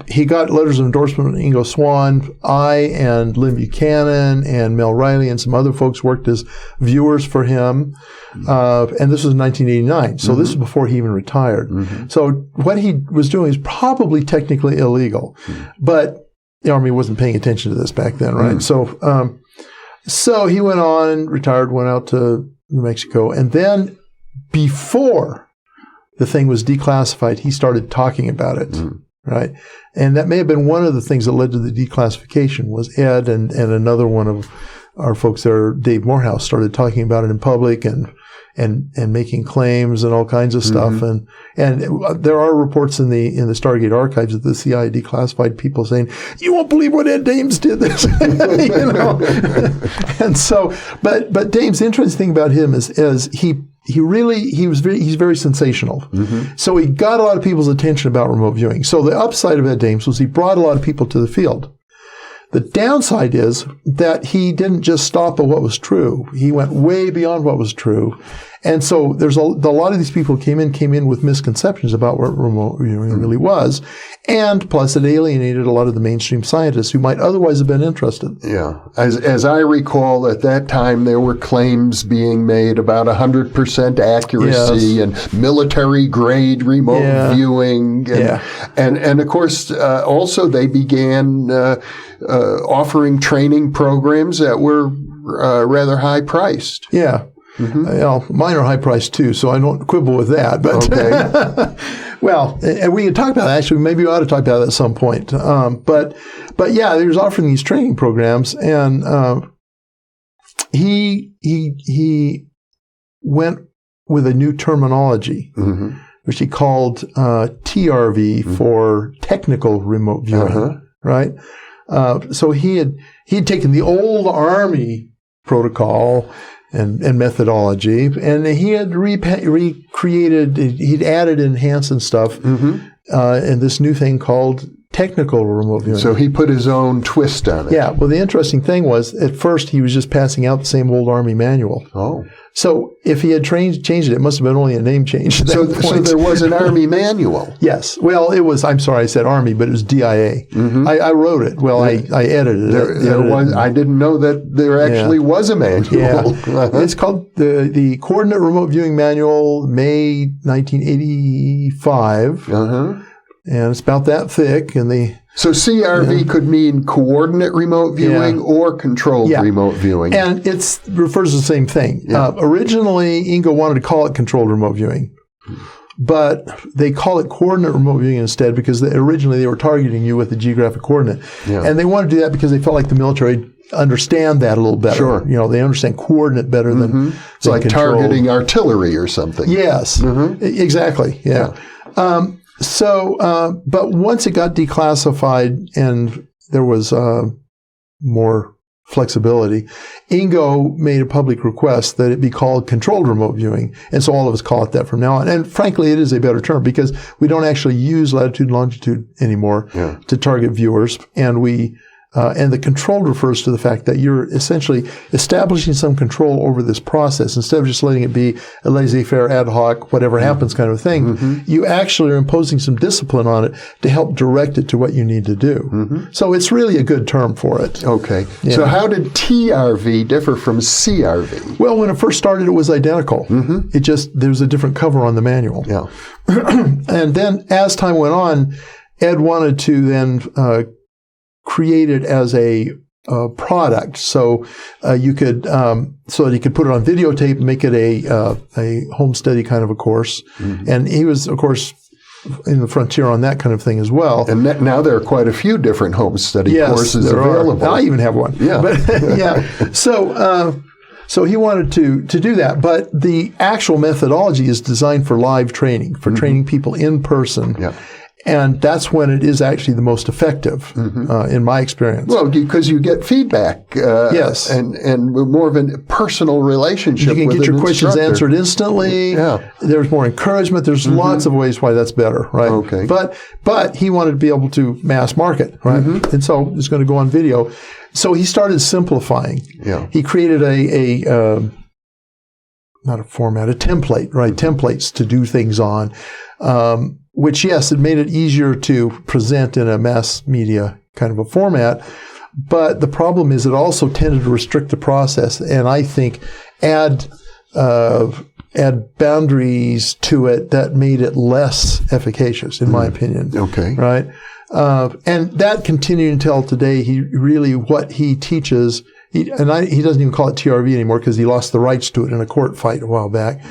He got letters of endorsement from Ingo Swan. I and Lynn Buchanan and Mel Riley and some other folks worked as viewers for him. And this was 1989. So this was before he even retired. So what he was doing is probably technically illegal. But the Army wasn't paying attention to this back then, right? So he went on, retired, went out to New Mexico. And then before the thing was declassified, he started talking about it. Right. And that may have been one of the things that led to the declassification was Ed and another one of our folks there, Dave Morehouse, started talking about it in public and making claims and all kinds of stuff. And there are reports in the Stargate archives that the CIA declassified people saying, "You won't believe what Ed Dames did this." And so, but Dames, the interesting thing about him is he's very sensational. So he got a lot of people's attention about remote viewing. So the upside of Ed Dames was he brought a lot of people to the field. The downside is that he didn't just stop at what was true. He went way beyond what was true. And so there's a lot of these people came in with misconceptions about what remote viewing really was. And plus it alienated a lot of the mainstream scientists who might otherwise have been interested. Yeah. As I recall, at that time, there were claims being made about 100% accuracy and military grade remote viewing. And of course, also they began offering training programs that were rather high priced. Yeah. Well, mine are high priced too, so I don't quibble with that. But well, and we can talk about that. Actually, maybe we ought to talk about that at some point. But yeah, he was offering these training programs, and he went with a new terminology, which he called TRV for technical remote viewing. Right. So he'd taken the old Army protocol and methodology, and he had recreated, he'd added, enhanced and stuff, and this new thing called technical remote viewing. So he put his own twist on it. Yeah. Well, the interesting thing was, at first he was just passing out the same old Army manual. Oh. So if he had changed it, it must have been only a name change at that point. So there was an Army manual. Yes. Well, it was, I'm sorry, I said Army, but it was DIA. Mm-hmm. I wrote it. Well, I edited it. I didn't know that there actually was a manual. Yeah. It's called the Coordinate Remote Viewing Manual, May 1985. And it's about that thick. So CRV could mean coordinate remote viewing or controlled remote viewing. And it refers to the same thing. Yeah. Originally, Ingo wanted to call it controlled remote viewing. But they call it coordinate remote viewing instead because originally they were targeting you with a geographic coordinate. Yeah. And they wanted to do that because they felt like the military understand that a little better. Sure. They understand coordinate better than it's like controlled. Targeting artillery or something. Yes. Exactly. Yeah. But once it got declassified and there was more flexibility, Ingo made a public request that it be called controlled remote viewing. And so all of us call it that from now on. And frankly, it is a better term because we don't actually use latitude and longitude anymore to target viewers. And and the control refers to the fact that you're essentially establishing some control over this process. Instead of just letting it be a laissez-faire, ad hoc, whatever happens kind of thing, you actually are imposing some discipline on it to help direct it to what you need to do. So it's really a good term for it. Okay. Yeah. So how did TRV differ from CRV? Well, when it first started, it was identical. It just, there's a different cover on the manual. Yeah. And then as time went on, Ed wanted to then create it as a product, so you could so that he could put it on videotape, make it a home study kind of a course. And he was, of course, in the frontier on that kind of thing as well. And now there are quite a few different home study courses available. I even have one. Yeah, but, So he wanted to do that, but the actual methodology is designed for live training, for training people in person. Yeah. And that's when it is actually the most effective, in my experience. Well, because you get feedback. Yes. And more of a personal relationship with an instructor. You can get your questions answered instantly. Yeah. There's more encouragement. There's lots of ways why that's better, right? Okay. But he wanted to be able to mass market, right? And so it's going to go on video. So he started simplifying. Yeah. He created not a format, a template, right? Templates to do things on. Which, yes, it made it easier to present in a mass media kind of a format. But the problem is it also tended to restrict the process and I think add boundaries to it that made it less efficacious, in my opinion. Okay. Right? And that continued until today. What he teaches, he doesn't even call it TRV anymore because he lost the rights to it in a court fight a while back.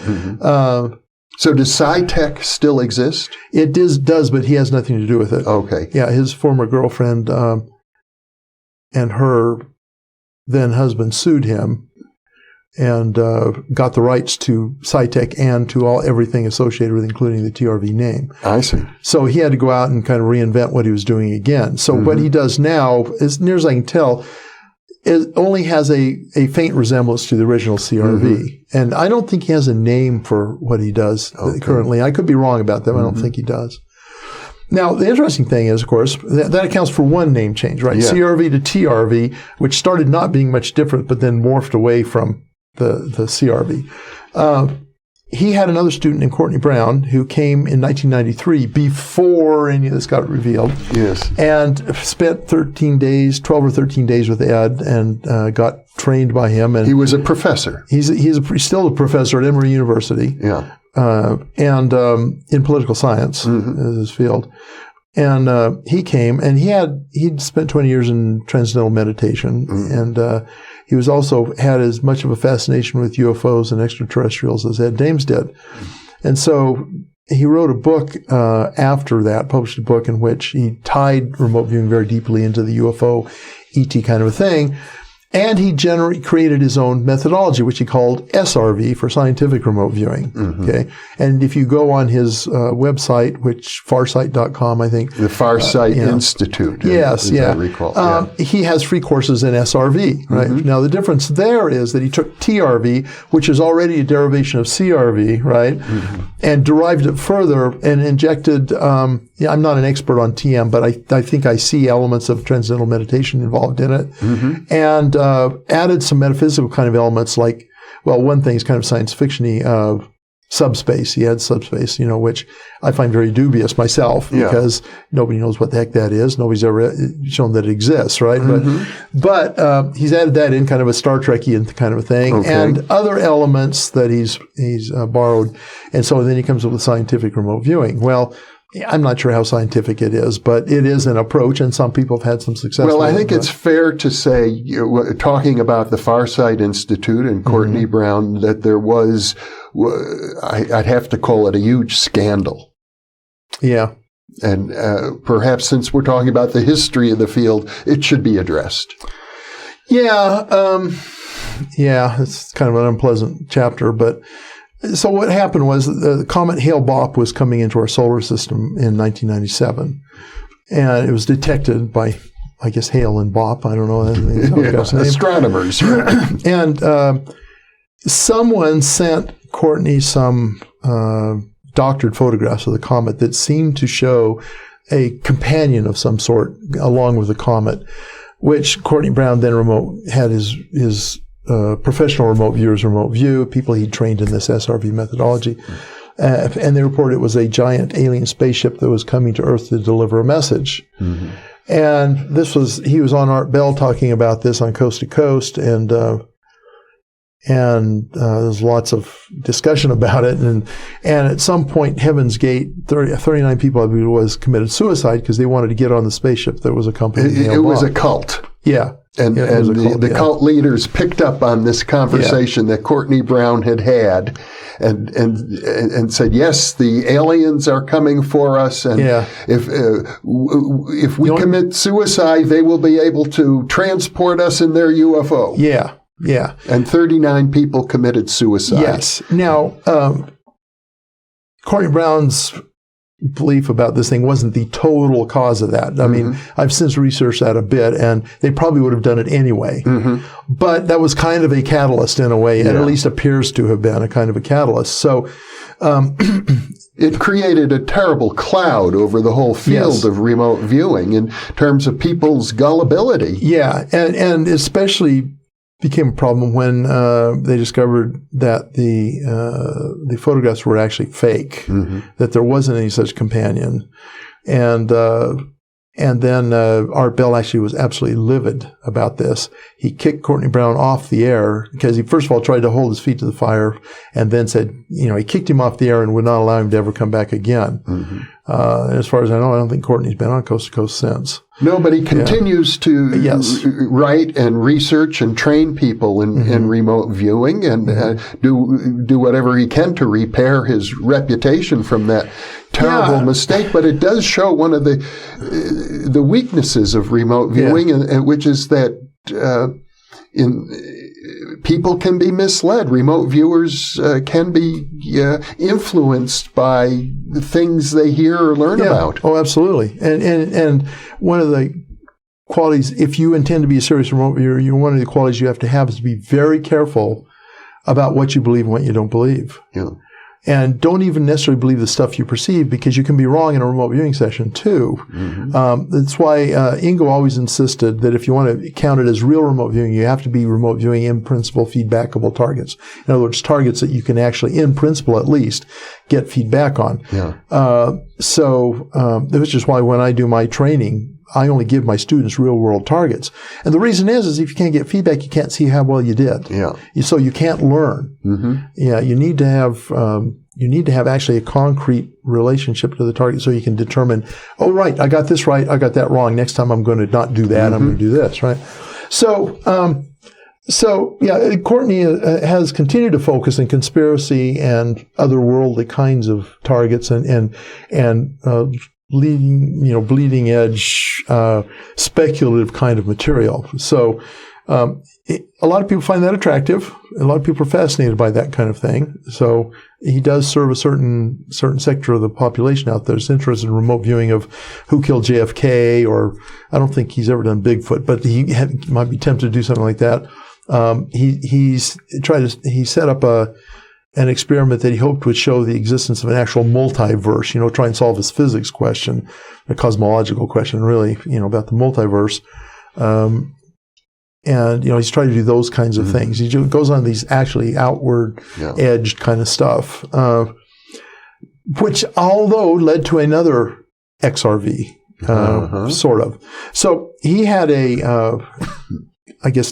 So does Psi-Tech still exist? It does, but he has nothing to do with it. Okay. Yeah, his former girlfriend and her then husband sued him and got the rights to Psi-Tech and to everything associated with, including the TRV name. I see. So he had to go out and kind of reinvent what he was doing again. So what he does now, as near as I can tell, it only has a faint resemblance to the original CRV. And I don't think he has a name for what he does currently. I could be wrong about that, but I don't think he does. Now, the interesting thing is, of course, that accounts for one name change, right? Yeah. CRV to TRV, which started not being much different, but then morphed away from the CRV. He had another student named Courtney Brown who came in 1993 before any of this got revealed. Yes. And spent 12 or 13 days with Ed and got trained by him. And he was a professor. He's still a professor at Emory University. Yeah. And in political science is his field. And he came and he'd spent 20 years in transcendental meditation and he was also had as much of a fascination with UFOs and extraterrestrials as Ed Dames did. And so he wrote a book after that, published a book in which he tied remote viewing very deeply into the UFO ET kind of a thing. And he created his own methodology, which he called SRV for scientific remote viewing. Okay, and if you go on his website, which farsight.com, I think. The Farsight Institute. Yes, I recall. He has free courses in SRV, right? Now, the difference there is that he took TRV, which is already a derivation of CRV, right? And derived it further and injected, I'm not an expert on TM, but I think I see elements of transcendental meditation involved in it. And added some metaphysical kind of elements like well, one thing is kind of science fiction-y, subspace. He had subspace, which I find very dubious myself because nobody knows what the heck that is. Nobody's ever shown that it exists, right? But he's added that in kind of a Star Trek-y kind of a thing, and other elements that he's borrowed. And so then he comes up with scientific remote viewing. Well, I'm not sure how scientific it is, but it is an approach, and some people have had some success. Well, I think it's fair to say, talking about the Farsight Institute and Courtney Brown, that there was, I'd have to call it a huge scandal. Yeah. And perhaps since we're talking about the history of the field, it should be addressed. Yeah. It's kind of an unpleasant chapter, but so what happened was the comet Hale-Bopp was coming into our solar system in 1997, and it was detected by, I guess, Hale and Bopp. I don't know. Astronomers. Right? And someone sent Courtney some doctored photographs of the comet that seemed to show a companion of some sort along with the comet, which Courtney Brown then had his professional remote viewers remote view, people he'd trained in this SRV methodology. And they reported it was a giant alien spaceship that was coming to Earth to deliver a message. And he was on Art Bell talking about this on Coast to Coast, and there's lots of discussion about it. And at some point, Heaven's Gate, 39 people, I believe it was, committed suicide because they wanted to get on the spaceship that was accompanying It was a cult. Yeah. And the cult leaders picked up on this conversation that Courtney Brown had and said, yes, the aliens are coming for us, and if we commit suicide, they will be able to transport us in their UFO. Yeah. And 39 people committed suicide. Yes. Now, Courtney Brown's belief about this thing wasn't the total cause of that. I mean, I've since researched that a bit, and they probably would have done it anyway. But that was kind of a catalyst in a way. It at least appears to have been a kind of a catalyst. So it created a terrible cloud over the whole field of remote viewing in terms of people's gullibility. Yeah, and especially became a problem when they discovered that the photographs were actually fake, that there wasn't any such companion. And then Art Bell actually was absolutely livid about this. He kicked Courtney Brown off the air because he first of all tried to hold his feet to the fire, and then said, he kicked him off the air and would not allow him to ever come back again. And as far as I know, I don't think Courtney's been on Coast to Coast since. No, but he continues to write and research and train people in remote viewing and do whatever he can to repair his reputation from that terrible mistake. But it does show one of the weaknesses of remote viewing, and which is that people can be misled. Remote viewers can be influenced by the things they hear or learn about. Oh, absolutely. And one of the qualities, if you intend to be a serious remote viewer, one of the qualities you have to have is to be very careful about what you believe and what you don't believe. Yeah. And don't even necessarily believe the stuff you perceive, because you can be wrong in a remote viewing session too. That's why Ingo always insisted that if you want to count it as real remote viewing, you have to be remote viewing in principle feedbackable targets. In other words, targets that you can actually, in principle at least, get feedback on. So that was just why when I do my training, I only give my students real world targets. And the reason is if you can't get feedback, you can't see how well you did. So you can't learn. You need to have actually a concrete relationship to the target so you can determine, oh, right, I got this right, I got that wrong. Next time I'm going to not do that, I'm going to do this, right? So, Courtney has continued to focus on conspiracy and otherworldly kinds of targets and bleeding edge, speculative kind of material. So, a lot of people find that attractive. A lot of people are fascinated by that kind of thing. So he does serve a certain sector of the population out there that's interested in remote viewing of who killed JFK, or I don't think he's ever done Bigfoot, but he might be tempted to do something like that. He set up an experiment that he hoped would show the existence of an actual multiverse, try and solve his physics question, a cosmological question, really, about the multiverse. he's trying to do those kinds of things. He goes on these actually outward edged kind of stuff, which although led to another XRV, sort of. So he had a,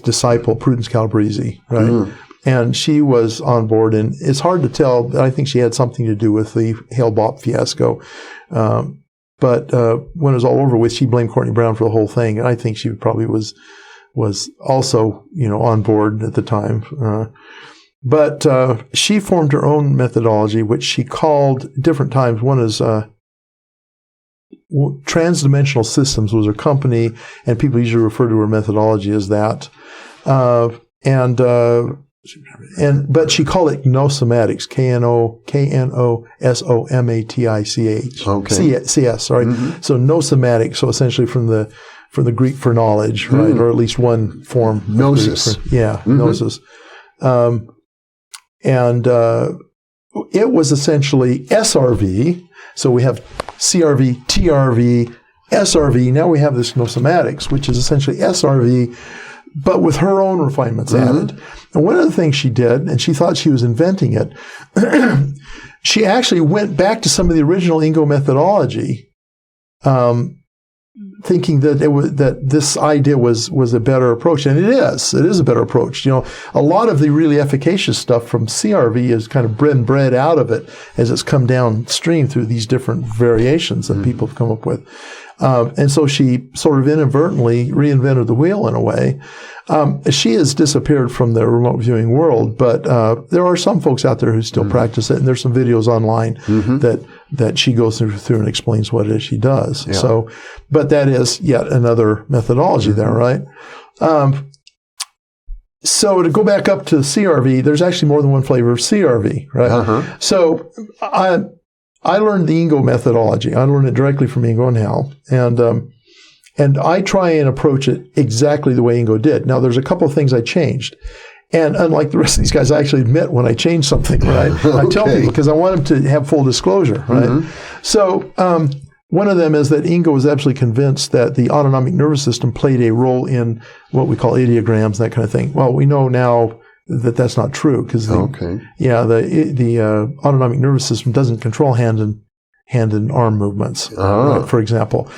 disciple, Prudence Calabrese, right? And she was on board, and it's hard to tell, but I think she had something to do with the Hale-Bopp fiasco. But when it was all over with, she blamed Courtney Brown for the whole thing, and I think she probably was also, on board at the time. But she formed her own methodology, which she called different times. One is Transdimensional Systems was her company, and people usually refer to her methodology as that. But she called it Gnosomatics, Knosomatich. Okay. CS, sorry. So Gnosomatics, so essentially from the Greek for knowledge, right? Or at least one form. Gnosis. Gnosis. And it was essentially SRV. So we have CRV, TRV, SRV. Now we have this Gnosomatics, which is essentially SRV, but with her own refinements added. And one of the things she did, and she thought she was inventing it, she actually went back to some of the original Ingo methodology, thinking that this idea was a better approach, and it is a better approach. A lot of the really efficacious stuff from CRV is kind of bred out of it as it's come downstream through these different variations that people have come up with. And so she sort of inadvertently reinvented the wheel in a way. She has disappeared from the remote viewing world, but there are some folks out there who still practice it, and there's some videos online that she goes through and explains what it is she does. Yeah. So, but that is yet another methodology there, right? So to go back up to CRV, there's actually more than one flavor of CRV, right? So I learned the Ingo methodology. I learned it directly from Ingo and Hal, and I try and approach it exactly the way Ingo did. Now, there's a couple of things I changed. And unlike the rest of these guys, I actually admit when I change something, right? I tell people because I want them to have full disclosure, right? So one of them is that Ingo was absolutely convinced that the autonomic nervous system played a role in what we call ideograms, that kind of thing. Well, we know now that that's not true because the autonomic nervous system doesn't control hand and arm movements, right, for example.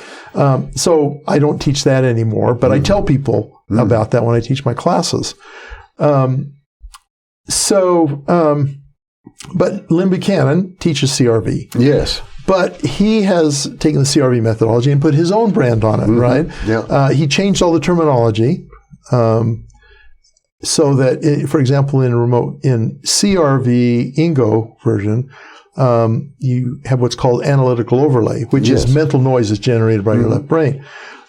So I don't teach that anymore, but I tell people about that when I teach my classes. But Lynn Buchanan teaches CRV. Yes. But he has taken the CRV methodology and put his own brand on it, right? Yeah. He changed all the terminology. So that, for example, in CRV Ingo version, you have what's called analytical overlay, which is mental noises generated by your left brain.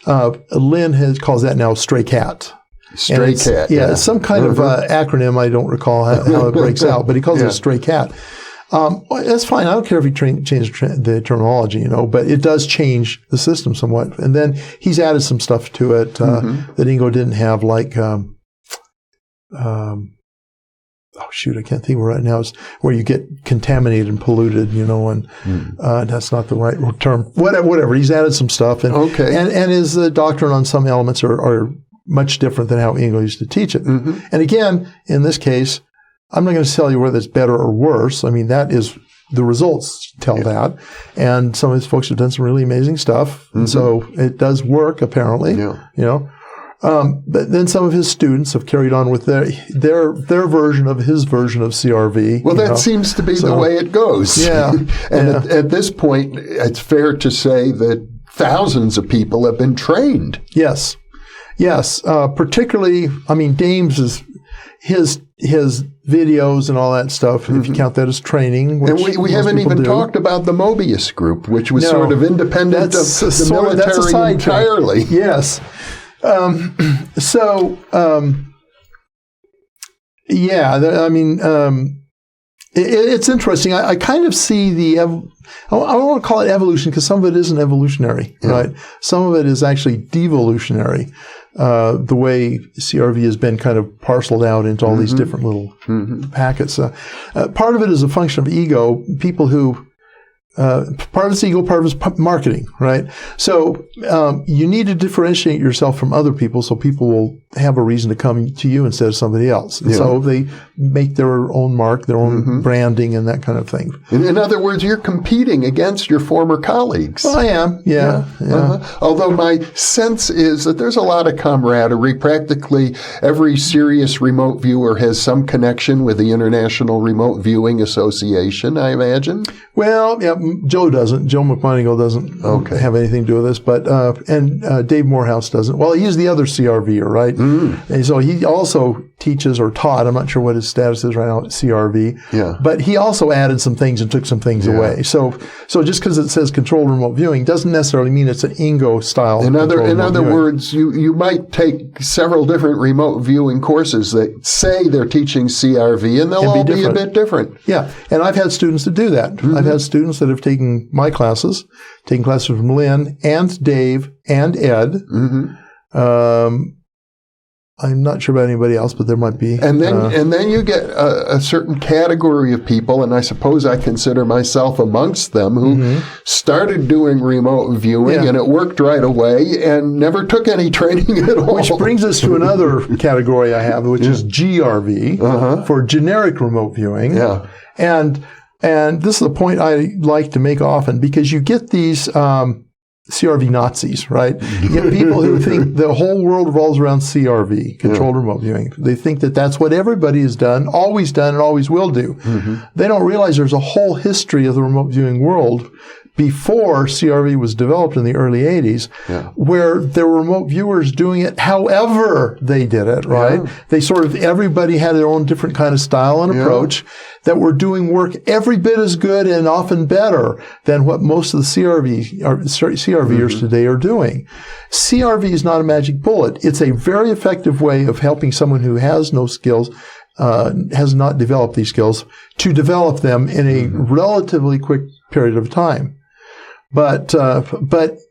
Lynn calls that now stray cat. Stray cat. Yeah, it's some kind of acronym. I don't recall how it breaks out, but he calls it a stray cat. Well, that's fine. I don't care if he changes the terminology, but it does change the system somewhat. And then he's added some stuff to it that Ingo didn't have, like I can't think of it right now. It's where you get contaminated and polluted, and that's not the right term. Whatever. He's added some stuff, and his doctrine on some elements are much different than how Ingo used to teach it. And again, in this case, I'm not going to tell you whether it's better or worse. I mean, that is the results tell that, and some of his folks have done some really amazing stuff, and so it does work apparently. But then some of his students have carried on with their version of his version of CRV. Well, that seems to be the way it goes. Yeah. And at this point, it's fair to say that thousands of people have been trained. Yes. Particularly, Dames is his videos and all that stuff, if you count that as training. And we haven't even talked about the Mobius group, which was sort of independent of the military entirely. Yes. It's interesting. I kind of see I don't want to call it evolution because some of it isn't evolutionary, right? Some of it is actually devolutionary. The way CRV has been kind of parceled out into all these different little packets. Part of it is a function of ego. People who Part of it's ego, part of it's marketing, right? So you need to differentiate yourself from other people so people will have a reason to come to you instead of somebody else. And so they make their own mark, their own branding and that kind of thing. In other words, you're competing against your former colleagues. Well, I am, yeah. Although my sense is that there's a lot of camaraderie. Practically every serious remote viewer has some connection with the International Remote Viewing Association, I imagine. Well, yeah, Joe doesn't. Joe McMonigle doesn't have anything to do with this, but Dave Morehouse doesn't. Well, he's the other CRVer, right? And so he also teaches or taught. I'm not sure what his status is right now at CRV. Yeah. But he also added some things and took some things away. So just because it says controlled remote viewing doesn't necessarily mean it's an Ingo style. In other words, you might take several different remote viewing courses that say they're teaching CRV, and they'll all be a bit different. Yeah. And I've had students that do that. I've had students that have taken my classes, taken classes from Lynn and Dave and Ed. I'm not sure about anybody else, but there might be. And then you get a certain category of people, and I suppose I consider myself amongst them, who started doing remote viewing, and it worked right away, and never took any training at all. Which brings us to another category I have, which is GRV, for generic remote viewing. Yeah. And this is a point I like to make often, because you get these CRV Nazis, right? You get people who think the whole world revolves around CRV, controlled remote viewing. They think that that's what everybody has done, and always will do. They don't realize there's a whole history of the remote viewing world before CRV was developed in the early 80s, where there were remote viewers doing it however they did it, right? They everybody had their own different kind of style and approach that were doing work every bit as good and often better than what most of the CRVers today are doing. CRV is not a magic bullet. It's a very effective way of helping someone who has no skills, has not developed these skills, to develop them in a relatively quick period of time. But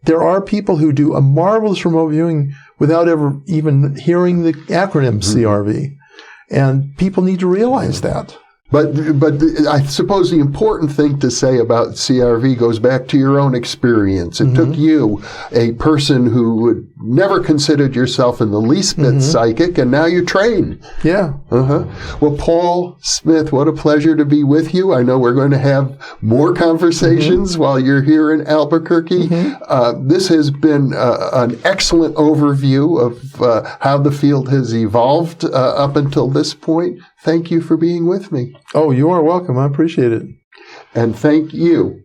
there are people who do a marvelous remote viewing without ever even hearing the acronym CRV. And people need to realize that. But I suppose the important thing to say about CRV goes back to your own experience. It took you, a person who would never considered yourself in the least bit psychic, and now you train. Yeah. Well, Paul Smith, what a pleasure to be with you. I know we're going to have more conversations while you're here in Albuquerque. This has been an excellent overview of how the field has evolved up until this point. Thank you for being with me. Oh, you are welcome. I appreciate it. And thank you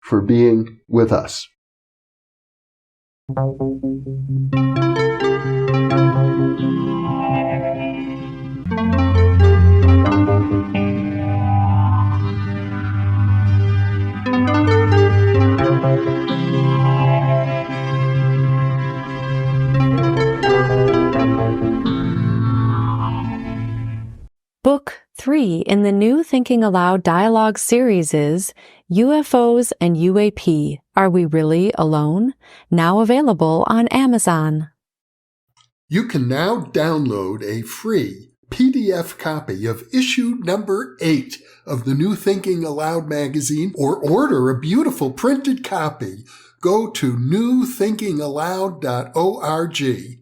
for being with us. Book 3 in the new Thinking Aloud dialogue series is UFOs and UAP, Are We Really Alone? Now available on Amazon. You can now download a free PDF copy of issue number 8 of the new Thinking Aloud magazine, or order a beautiful printed copy. Go to newthinkingaloud.org.